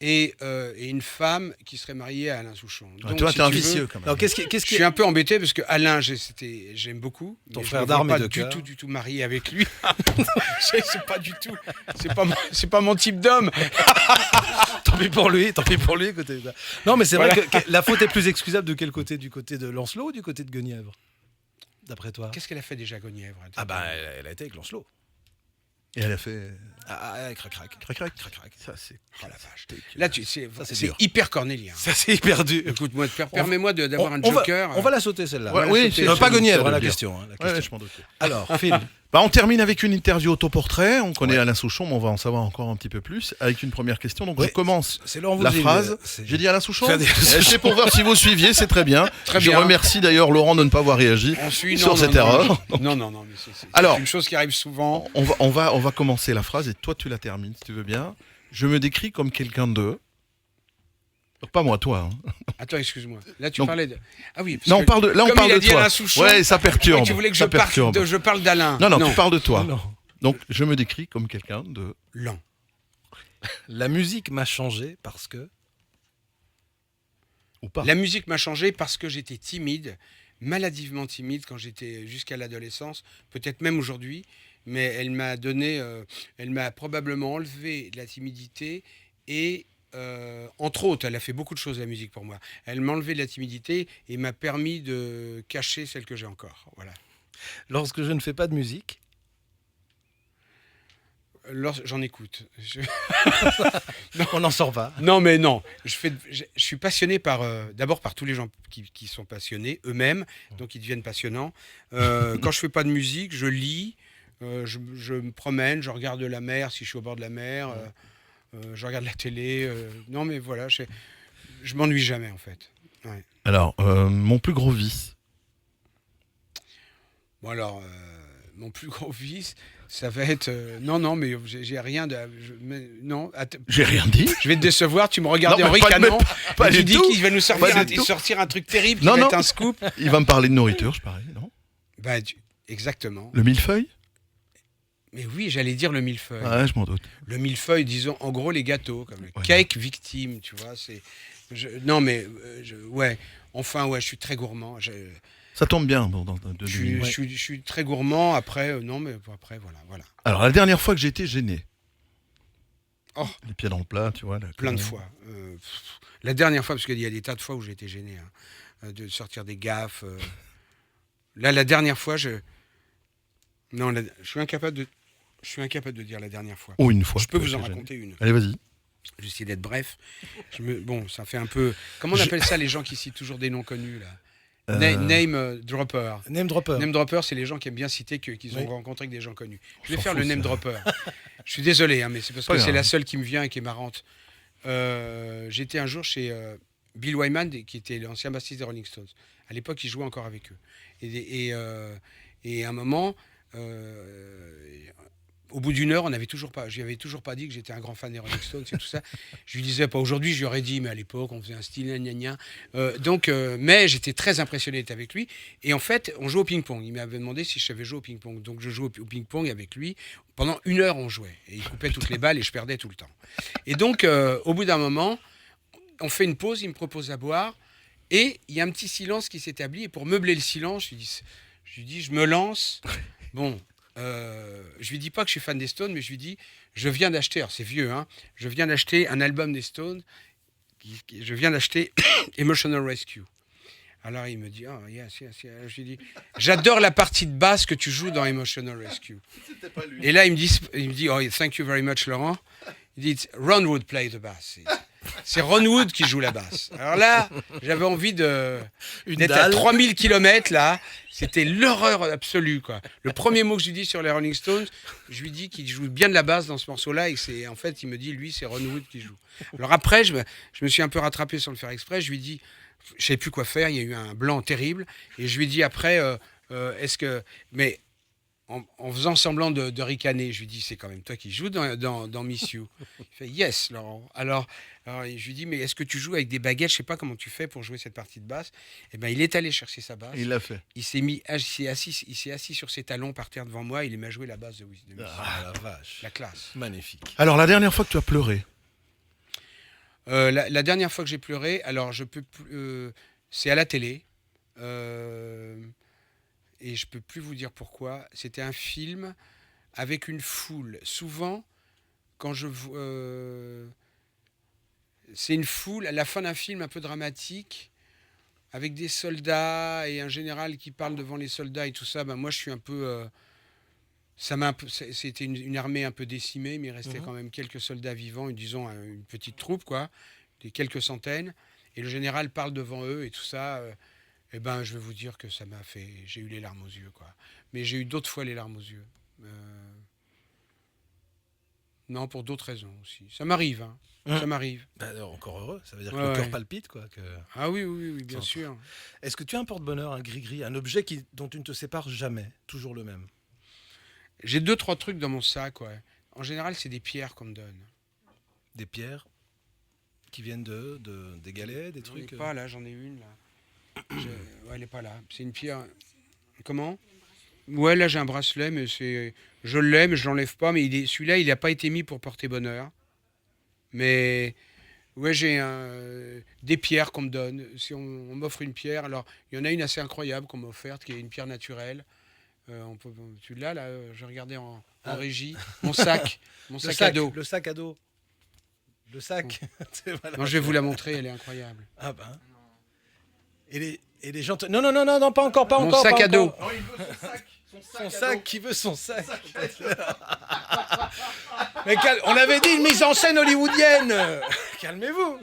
et une femme qui serait mariée à Alain Souchon. Donc, Toi, si t'es un tu veux, vicieux quand même. Alors qu'est-ce je qui suis un peu embêté parce que Alain, j'aime beaucoup. Ton mais frère je me vois d'armes et pas de du cœur. tout marié avec lui. c'est pas du tout. C'est pas mon type d'homme. Tant pis pour lui, côté. Non, mais c'est vrai que la faute est plus excusable de quel côté? Du côté de Lancelot ou du côté de Guenièvre? D'après toi? Qu'est-ce qu'elle a fait déjà, Guenièvre? Ah bah elle a été avec Lancelot. Et elle a fait. Crac. Ça, c'est. Oh la vache. Là, c'est c'est dur. hyper cornélien. Ça c'est perdu. Écoute-moi, permets-moi d'avoir un joker. On va la sauter celle-là. Ouais, oui, c'est- Pas c'est- Guenièvre, c'est la de dire. question. La Ouais, question. je m'en doutais. Alors, Phil. Bah, on termine avec une interview autoportrait. On connaît Alain Souchon, mais on va en savoir encore un petit peu plus avec une première question. Donc Ouais. je commence C'est Laurent la Voulzy, phrase. c'est- J'ai dit Alain Souchon. J'ai dit Alain Souchon. C'est pour voir si vous suiviez, c'est très bien. Très Je bien. remercie d'ailleurs Laurent de ne pas avoir réagi On suit, sur cette erreur. Non, mais c'est Alors- une chose qui arrive souvent. On va commencer la phrase et toi tu la termines si tu veux bien. Je me décris comme quelqu'un de. Pas moi, toi. hein. Attends, excuse-moi. Là, tu Donc- parlais de. Ah oui, parce Non, que on parle de. Là, on comme parle il a de dit toi. Alain Souchon, Ouais, ça perturbe. tu voulais que ça perturbe. je parle d'Alain. Non, tu parles de toi. Non. Donc, je me décris comme quelqu'un de. Lent. La musique m'a changé parce que. Ou pas. La musique m'a changé parce que j'étais timide, maladivement timide quand j'étais jusqu'à l'adolescence, peut-être même aujourd'hui, mais elle m'a probablement enlevé de la timidité et entre autres, elle a fait beaucoup de choses la musique pour moi. Elle m'a enlevé de la timidité et m'a permis de cacher celle que j'ai encore. Voilà. Lorsque je ne fais pas de musique. J'en écoute. On n'en sort pas. Non, mais non. Je suis passionné d'abord par tous les gens qui sont passionnés eux-mêmes, donc ils deviennent passionnants. Quand je fais pas de musique, je lis, je me promène, je regarde la mer si je suis au bord de la mer, je regarde la télé. Non, mais voilà, je m'ennuie jamais en fait. Ouais. Alors, mon plus gros vice. Bon alors, mon plus gros vice, ça va être non, mais j'ai rien de. Non, J'ai rien dit. je vais te décevoir. Tu me regardais Non, en mais pas- ricanant. mais pas et tu du dis tout. qu'il va nous Pas du tout. sortir un truc terrible, qui Non, va non. être un scoop. Il va me parler de nourriture, je parie, non? Bah, exactement. Le millefeuille? Mais oui, j'allais dire le millefeuille. Ouais, je m'en doute. Le millefeuille, disons, en gros, les gâteaux, comme le Ouais. cake victime, tu vois. Non, mais, ouais. Enfin, ouais, je suis très gourmand. Ça tombe bien. Bon, Je suis très gourmand. Après, non, mais après, voilà. Alors, la dernière fois que j'ai été gêné. Oh. Les pieds dans le plat, tu vois. Plein de fois. La dernière fois, parce qu'il y a des tas de fois où j'ai été gêné, de sortir des gaffes. Là, la dernière fois, je suis incapable de dire la dernière fois. Ou une fois. Je peux que vous en j'ai gêné. raconter une. Allez, vas-y. Je vais essayer d'être bref. Bon, ça fait un peu. Comment on appelle ça les gens qui citent toujours des noms connus là? Name dropper. Name dropper. Name dropper, c'est les gens qui aiment bien citer qu'ils ont Oui. rencontré que des gens connus. Je vais s'en faire fout, le name ça. dropper. Je suis désolé, mais c'est parce Pas que c'est grave. la seule qui me vient et qui est marrante. J'étais un jour chez Bill Wyman, qui était l'ancien bassiste des Rolling Stones. À l'époque, il jouait encore avec eux. Et à un moment, au bout d'une heure, je lui avais toujours pas dit que j'étais un grand fan des Rolling Stones et tout ça. Je lui disais pas aujourd'hui, je lui aurais dit, mais à l'époque, on faisait un style gna gna gna. Mais j'étais très impressionné d'être avec lui. Et en fait, on jouait au ping-pong. Il m'avait demandé si je savais jouer au ping-pong. Donc je jouais au ping-pong avec lui. Pendant une heure, on jouait. Et il coupait toutes les balles et je perdais tout le temps. Et donc, au bout d'un moment, on fait une pause, il me propose à boire. Et il y a un petit silence qui s'établit. Et pour meubler le silence, je lui dis, je me lance. Bon. Je lui dis pas que je suis fan des Stones, mais je lui dis, je viens d'acheter, alors c'est vieux, je viens d'acheter un album des Stones Je viens d'acheter Emotional Rescue. Alors il me dit, oh yes, yes, yes. Je lui dis, j'adore la partie de basse que tu joues dans Emotional Rescue. Et là il me dit, oh thank you very much Laurent. Il dit, Ron Wood play the bass. C'est Ron Wood qui joue la basse. Alors là, j'avais envie d'être à 3000 km là. C'était l'horreur absolue quoi. Le premier mot que je lui dis sur les Rolling Stones, je lui dis qu'il joue bien de la basse dans ce morceau-là et que c'est en fait il me dit lui c'est Ron Wood qui joue. Alors après je me suis un peu rattrapé sans le faire exprès. Je lui dis je savais plus quoi faire. Il y a eu un blanc terrible et je lui dis après est-ce que mais en faisant semblant de ricaner, je lui dis c'est quand même toi qui joues dans Miss You. Il fait yes Laurent. Alors je lui dis mais est-ce que tu joues avec des baguettes? Je sais pas comment tu fais pour jouer cette partie de basse. Et ben il est allé chercher sa basse. Il l'a fait. Il s'est assis sur ses talons par terre devant moi. Il m'a joué la basse de Miss You. Ah la vache. La classe. Magnifique. Alors, la dernière fois que tu as pleuré, La dernière fois que j'ai pleuré, alors je peux c'est à la télé. Et je peux plus vous dire pourquoi. C'était un film avec une foule. Souvent, quand c'est une foule à la fin d'un film un peu dramatique, avec des soldats et un général qui parle devant les soldats et tout ça. Ben moi, je suis un peu. C'était une armée un peu décimée, mais il restait quand même quelques soldats vivants, disons une petite troupe, quoi, des quelques centaines. Et le général parle devant eux et tout ça. Eh ben, je vais vous dire que ça m'a fait... J'ai eu les larmes aux yeux, quoi. Mais j'ai eu d'autres fois les larmes aux yeux. Non, pour d'autres raisons aussi. Ça m'arrive, hein. Ça m'arrive. Bah, alors, encore heureux, ça veut dire que Ouais, le cœur ouais. palpite quoi. Ah oui, oui, oui, bien Ça, sûr. Est-ce que tu as un porte-bonheur, un gris-gris, un objet dont tu ne te sépares jamais, toujours le même? J'ai 2-3 trucs dans mon sac, ouais. En général, c'est des pierres qu'on me donne. Des pierres qui viennent des galets, des J'en ai trucs. pas, là, j'en ai une, là. Ouais, elle n'est pas là. C'est une pierre... Comment? Ouais, là, j'ai un bracelet, mais c'est... Je l'ai, mais je l'enlève pas. Mais celui-là, il n'a pas été mis pour porter bonheur. Mais... Ouais, j'ai des pierres qu'on me donne. Si on m'offre une pierre, alors il y en a une assez incroyable qu'on m'a offerte, qui est une pierre naturelle. Tu l'as là, je regardais en régie. Mon sac, mon sac à dos. Le sac à dos. Le sac. Voilà. Non, je vais vous la montrer, elle est incroyable. Ah ben. Et les gens. Non, non, non, non, non, pas encore, pas Mon encore. sac pas à dos. encore. Son sac, qui veut son sac. Mais on avait dit une mise en scène hollywoodienne. Calmez-vous.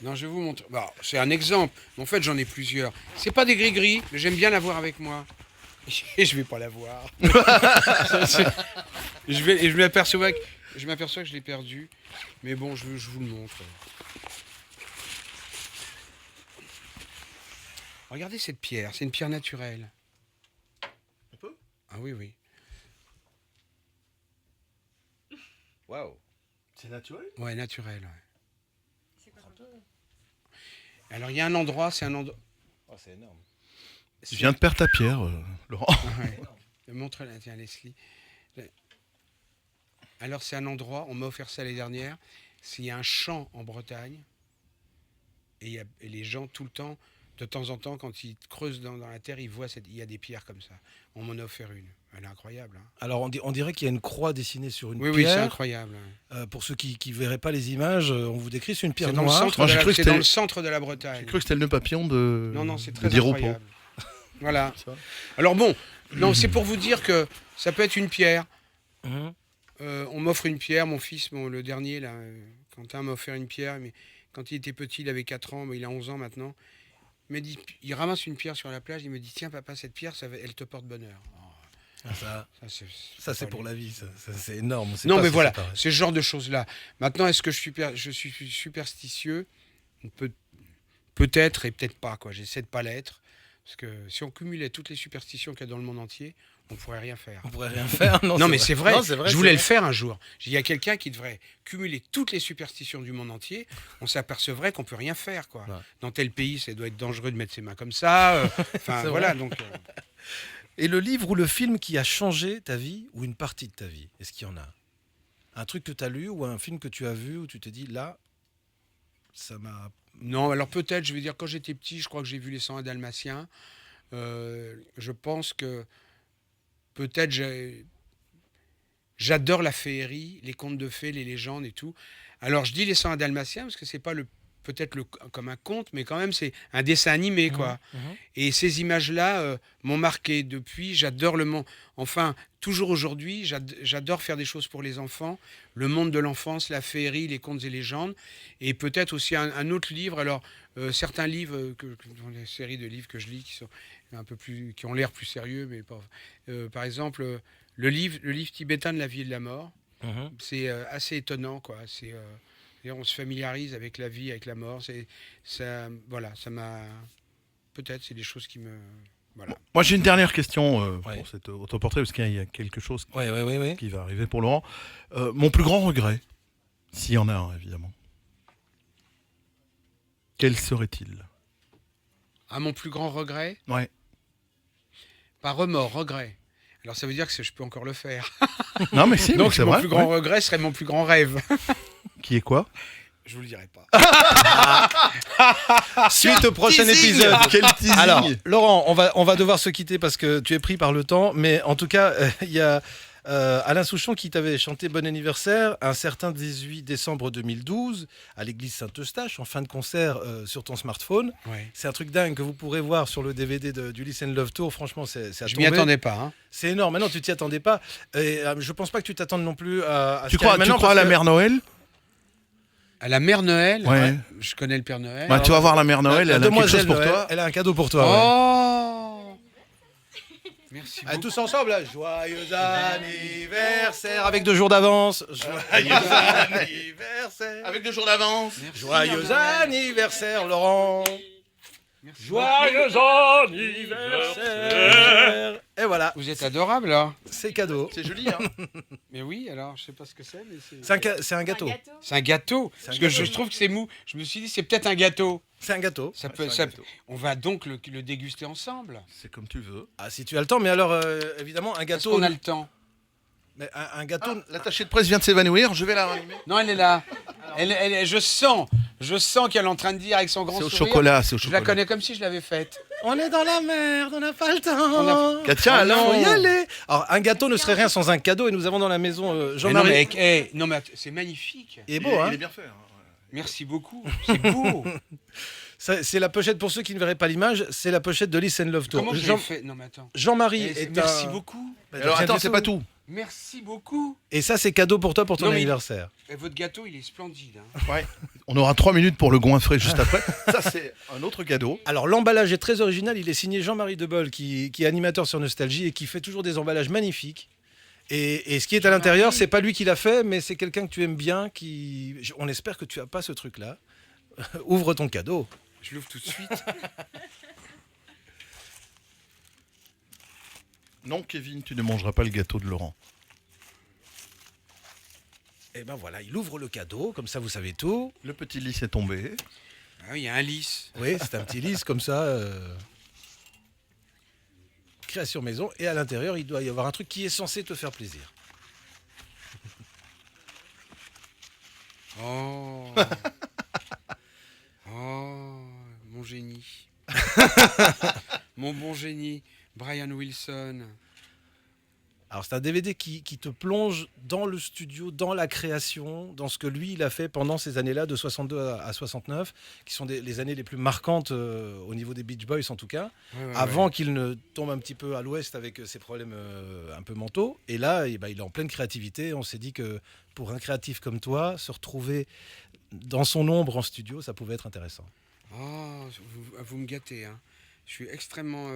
Non, je vais vous montrer. Bon, c'est un exemple. Mais en fait, j'en ai plusieurs. C'est pas des gris-gris, mais j'aime bien l'avoir avec moi. Et je vais pas l'avoir. Je m'aperçois que je l'ai perdu. Mais bon, je vous le montre. Regardez cette pierre. C'est une pierre naturelle. On peut? Ah oui, oui. Waouh. c'est naturel. Ouais, naturelle. Ouais. Alors, il y a un endroit, c'est un endroit... Oh, c'est énorme. Tu viens de perdre ta pierre, Laurent. Ouais. Montre-la, tiens, Leslie. Alors, c'est un endroit, on m'a offert ça l'année dernière. Il y a un champ en Bretagne. Et les gens, tout le temps, de temps en temps, quand ils creusent dans la terre, ils voient il y a des pierres comme ça. On m'en a offert une. Elle est incroyable. Hein. Alors, on dirait qu'il y a une croix dessinée sur une Oui, oui, c'est pierre. incroyable. Pour ceux qui ne verraient pas les images, on vous décrit, c'est une pierre C'est dans, le noire. centre, Moi, de j'ai la, cru que c'est c'était- dans le centre de la Bretagne. J'ai cru que c'était le nœud papillon de Non, c'est de très Diropos. incroyable. Voilà. Ça. Alors bon, non, c'est pour vous dire que ça peut être une pierre. Mhm. On m'offre une pierre, mon fils, le dernier, là, Quentin m'a offert une pierre, mais quand il était petit, il avait 4 ans, mais il a 11 ans maintenant. Il ramasse une pierre sur la plage, il me dit, tiens papa, cette pierre, elle te porte bonheur. Ah, ça, Ça, c'est pour la vie, ça, c'est énorme. on sait Non, pas mais si voilà, c'est pareil. c'est ce genre de choses-là. Maintenant, est-ce que je suis superstitieux? Peut-être et peut-être pas, quoi. J'essaie de pas l'être. Parce que si on cumulait toutes les superstitions qu'il y a dans le monde entier, on pourrait rien faire. On pourrait rien faire. Non, mais c'est vrai. Non, c'est vrai, Je voulais c'est le vrai. faire un jour. Il y a quelqu'un qui devrait cumuler toutes les superstitions du monde entier. On s'apercevrait qu'on peut rien faire, quoi. Ouais. Dans tel pays, ça doit être dangereux de mettre ses mains comme ça. Enfin, C'est voilà. vrai. Donc, Et le livre ou le film qui a changé ta vie ou une partie de ta vie, est-ce qu'il y en a? Un truc que tu as lu ou un film que tu as vu où tu t'es dit, là, ça m'a... non, alors peut-être, je veux dire, quand j'étais petit, je crois que j'ai vu les 101 Dalmatiens. Je pense que peut-être j'adore la féerie, les contes de fées, les légendes et tout. Alors je dis les 101 Dalmatiens parce que c'est pas le peut-être comme un conte, mais quand même, c'est un dessin animé, quoi. Et ces images-là m'ont marqué. Depuis, j'adore le monde. Enfin, toujours aujourd'hui, j'adore faire des choses pour les enfants. Le monde de l'enfance, la féerie, les contes et légendes. Et peut-être aussi un autre livre. Alors, certains livres, dans les séries de livres que je lis, qui sont un peu plus, qui ont l'air plus sérieux, mais pas. Par exemple, le livre tibétain de la vie et de la mort. C'est assez étonnant, quoi. On se familiarise avec la vie, avec la mort. Voilà, ça m'a. Peut-être, c'est des choses qui me. Voilà. Moi, j'ai une dernière question pour cet autoportrait, parce qu'il y a quelque chose Ouais. qui va arriver pour Laurent. Mon plus grand regret, s'il y en a un, évidemment, quel serait-il? Mon plus grand regret? Ouais. Pas remords, regret. Alors, ça veut dire que je peux encore le faire. Non, mais si, Donc, c'est mon vrai. plus grand regret serait mon plus grand rêve. Qui est quoi? Je vous le dirai pas. Suite au prochain épisode. Quel teasing. Alors, Laurent, on va devoir se quitter parce que tu es pris par le temps. Mais en tout cas, il y a Alain Souchon qui t'avait chanté Bon anniversaire un certain 18 décembre 2012 à l'église Saint-Eustache en fin de concert sur ton smartphone. Ouais. C'est un truc dingue que vous pourrez voir sur le DVD du Listen Love Tour. Franchement, c'est à Je tomber. m'y attendais pas. Hein. C'est énorme. Maintenant, tu t'y attendais pas. Et je pense pas que tu t'attendes non plus à Tu crois à la Mère Noël? À la Mère Noël, Ouais. Je connais le Père Noël. Tu vas voir la Mère Noël, La elle a quelque chose demoiselle pour Noël, toi. elle a un cadeau pour toi. Ouais. Oh Merci Allez, beaucoup. tous ensemble, là. Joyeux anniversaire avec 2 jours d'avance. Joyeux anniversaire. Avec 2 jours d'avance. Joyeux anniversaire, Laurent. Merci. Joyeux anniversaire. Et voilà, Vous êtes adorable, là. c'est cadeau. C'est joli, hein. Mais oui, alors, je sais pas ce que c'est, mais c'est... C'est un gâteau. C'est un gâteau. C'est un Parce que gâteau. je trouve que c'est mou. Je me suis dit, c'est peut-être un gâteau. C'est un gâteau. Ça peut, c'est un ça, gâteau. on va donc le déguster ensemble. C'est comme tu veux. Ah, si tu as le temps, mais alors, évidemment, un Est-ce gâteau. qu'on a le temps? Mais un gâteau. L'attaché de presse vient de s'évanouir, je vais la ranimer. Non, elle est là. Je sens qu'elle est en train de dire avec son grand C'est au sourire. chocolat, c'est au Je chocolat. la connais comme si je l'avais faite. On est dans la merde, on n'a pas le temps. Katia, Il alors faut y aller. Alors, un gâteau ne serait rien sans un cadeau, et nous avons dans la maison Mais non, Jean-Marie. non, mais c'est magnifique. Il est beau, hein. Il est bien fait. Merci beaucoup. C'est beau. C'est la pochette, pour ceux qui ne verraient pas l'image, c'est la pochette de Listen Love Tour. Comment je l'ai fait? Non, mais attends. Jean-Marie Eh, est merci un... beaucoup. Bah, Alors rien attends, du c'est tout. pas tout. Merci beaucoup. Et ça, c'est cadeau pour toi pour ton Non, mais- anniversaire. Et votre gâteau, il est splendide. Hein. Ouais. On aura 3 minutes pour le goinfrer juste après. Ça, c'est un autre cadeau. Alors, l'emballage est très original. Il est signé Jean-Marie Debol, qui est animateur sur Nostalgie et qui fait toujours des emballages magnifiques. Et ce qui est à l'intérieur, c'est pas lui qui l'a fait, mais c'est quelqu'un que tu aimes bien. On espère que tu as pas ce truc-là. Ouvre ton cadeau. Je l'ouvre tout de suite. Non, Kevin, tu ne mangeras pas le gâteau de Laurent. Et ben voilà, il ouvre le cadeau, comme ça vous savez tout. Le petit lys est tombé. Ah oui, il y a un lys. Oui, c'est un petit lisse comme ça. Création maison. Et à l'intérieur, il doit y avoir un truc qui est censé te faire plaisir. Oh. Oh, mon génie. Mon bon génie. Brian Wilson. Alors c'est un DVD qui te plonge dans le studio, dans la création, dans ce que lui il a fait pendant ces années-là de 62 à 69, qui sont les années les plus marquantes au niveau des Beach Boys en tout cas, Ouais, avant ouais. qu'il ne tombe un petit peu à l'ouest avec ses problèmes un peu mentaux. Et là, il est en pleine créativité. On s'est dit que pour un créatif comme toi, se retrouver dans son ombre en studio, ça pouvait être intéressant. Oh, vous me gâtez. Hein. Je suis extrêmement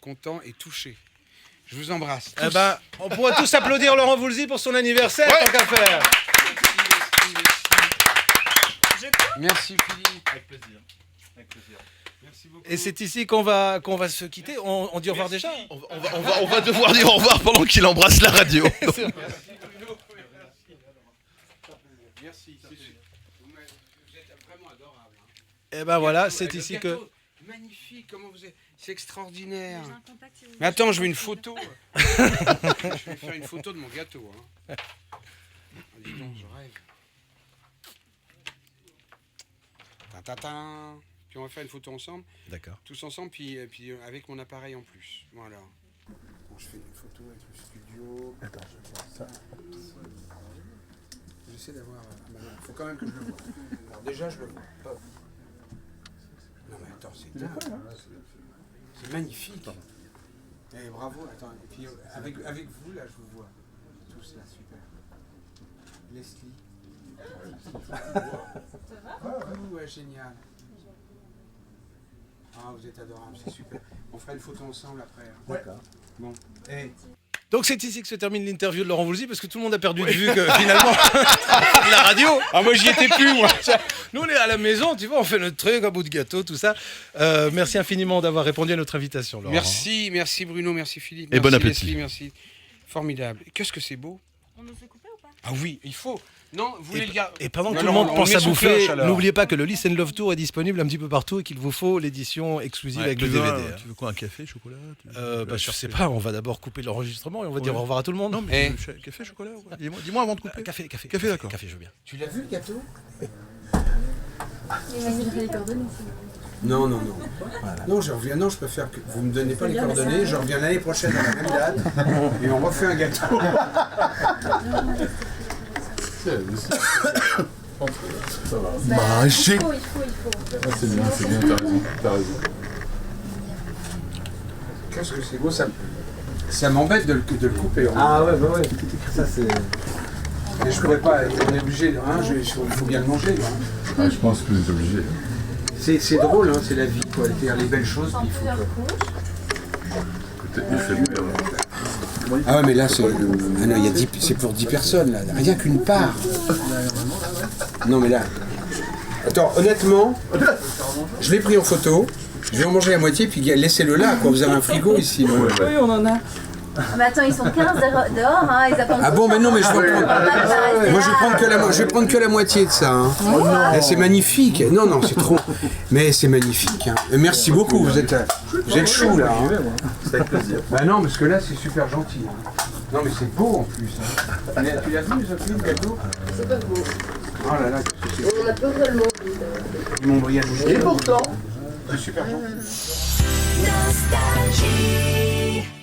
content et touché. Je vous embrasse. Eh ben, on pourrait tous applaudir Laurent Voulzy pour son anniversaire, tant qu'à faire. Merci Philippe. Avec plaisir. Merci beaucoup. Et c'est ici qu'on va se quitter. On dit au revoir déjà. On va devoir dire au revoir pendant qu'il embrasse la radio. Merci. Vous êtes vraiment adorable. Hein. Et ben voilà, Gâteau, c'est le ici gâteau, que... Magnifique, comment vous êtes. C'est extraordinaire. Mais attends, je veux une photo. Je vais faire une photo de mon gâteau. Hein. Ah, dis donc, je rêve. Ta-ta-ta. Puis on va faire une photo ensemble, D'accord. tous ensemble, puis avec mon appareil en plus. Voilà. Bon, je fais une photo avec le studio. Attends, je vais faire ça. J'essaie d'avoir... il faut quand même que je le vois. Alors déjà, je le vois. Hop. Non mais attends, c'est dingue. C'est magnifique. Eh, bravo, attends. Et puis avec vous, là, je vous vois. Tous là, super. Leslie. Ouais, génial. Ah, vous êtes adorables, c'est super. On fera une photo ensemble après. D'accord. Bon. Hey. Donc c'est ici que se termine l'interview de Laurent Voulzy, parce que tout le monde a perdu de vue que finalement, la radio. Ah, moi, j'y étais plus, moi. Nous, on est à la maison, tu vois, on fait notre truc, un bout de gâteau, tout ça. Merci infiniment d'avoir répondu à notre invitation, Laurent. Merci Bruno, merci Philippe. Et merci bon appétit. Leslie, merci. Formidable. Qu'est-ce que c'est beau. On nous fait couper ou pas? Ah oui, il faut. Non, vous voulez le garder. Et pendant que Non, tout le non, monde on pense met à sous bouffer, cloche, alors. n'oubliez pas que le Listen Love Tour est disponible un petit peu partout et qu'il vous faut l'édition exclusive avec tu le veux, DVD. Tu veux quoi, un café, chocolat Je sais pas, on va d'abord couper l'enregistrement et on va dire au revoir à tout le monde. Non, mais Eh. café, chocolat ou quoi dis-moi avant de couper. Café, d'accord. Café, je veux bien. Tu l'as vu le gâteau? Il va me les coordonnées. Non. Voilà. Non, je reviens. Non, je préfère que vous me donnez pas les coordonnées. Je reviens l'année prochaine à la même date et on refait un gâteau. Magique. C'est bien, t'as raison. Qu'est-ce que c'est beau, ça m'embête de le couper. Ah ouais, ça c'est... Mais je pourrais pas, on est obligé, hein, il faut bien le manger. Hein. Ah, je pense que vous êtes obligé. C'est drôle, hein, c'est la vie, quoi. C'est-à-dire les belles choses, puis il faut Écoutez, éphémère. Ah ouais, mais là, c'est pour 10 personnes, là. Rien qu'une part. Non, mais là... Attends, honnêtement, je l'ai pris en photo, je vais en manger la moitié, puis laissez-le là, quoi. Vous avez un frigo ici, non? Oui, on en a. Mais attends, ils sont 15 dehors, hein, ils attendent. Ah bon, mais non, mais je vais prendre... Moi, je vais prendre que la moitié de ça. Hein. Eh, c'est magnifique. Non, c'est trop. Mais c'est magnifique. Hein. Et merci beaucoup. Vous êtes chou là. Hein. C'est avec plaisir. Bah non, parce que là, c'est super gentil. Hein. Non, mais c'est beau en plus. Hein. Tu l'as vu, Sophie, le gâteau? C'est pas beau. Oh là là, qu'est-ce que On a peu seulement. c'est. Ils m'ont brillé à Et pourtant. C'est super gentil. Nostalgie.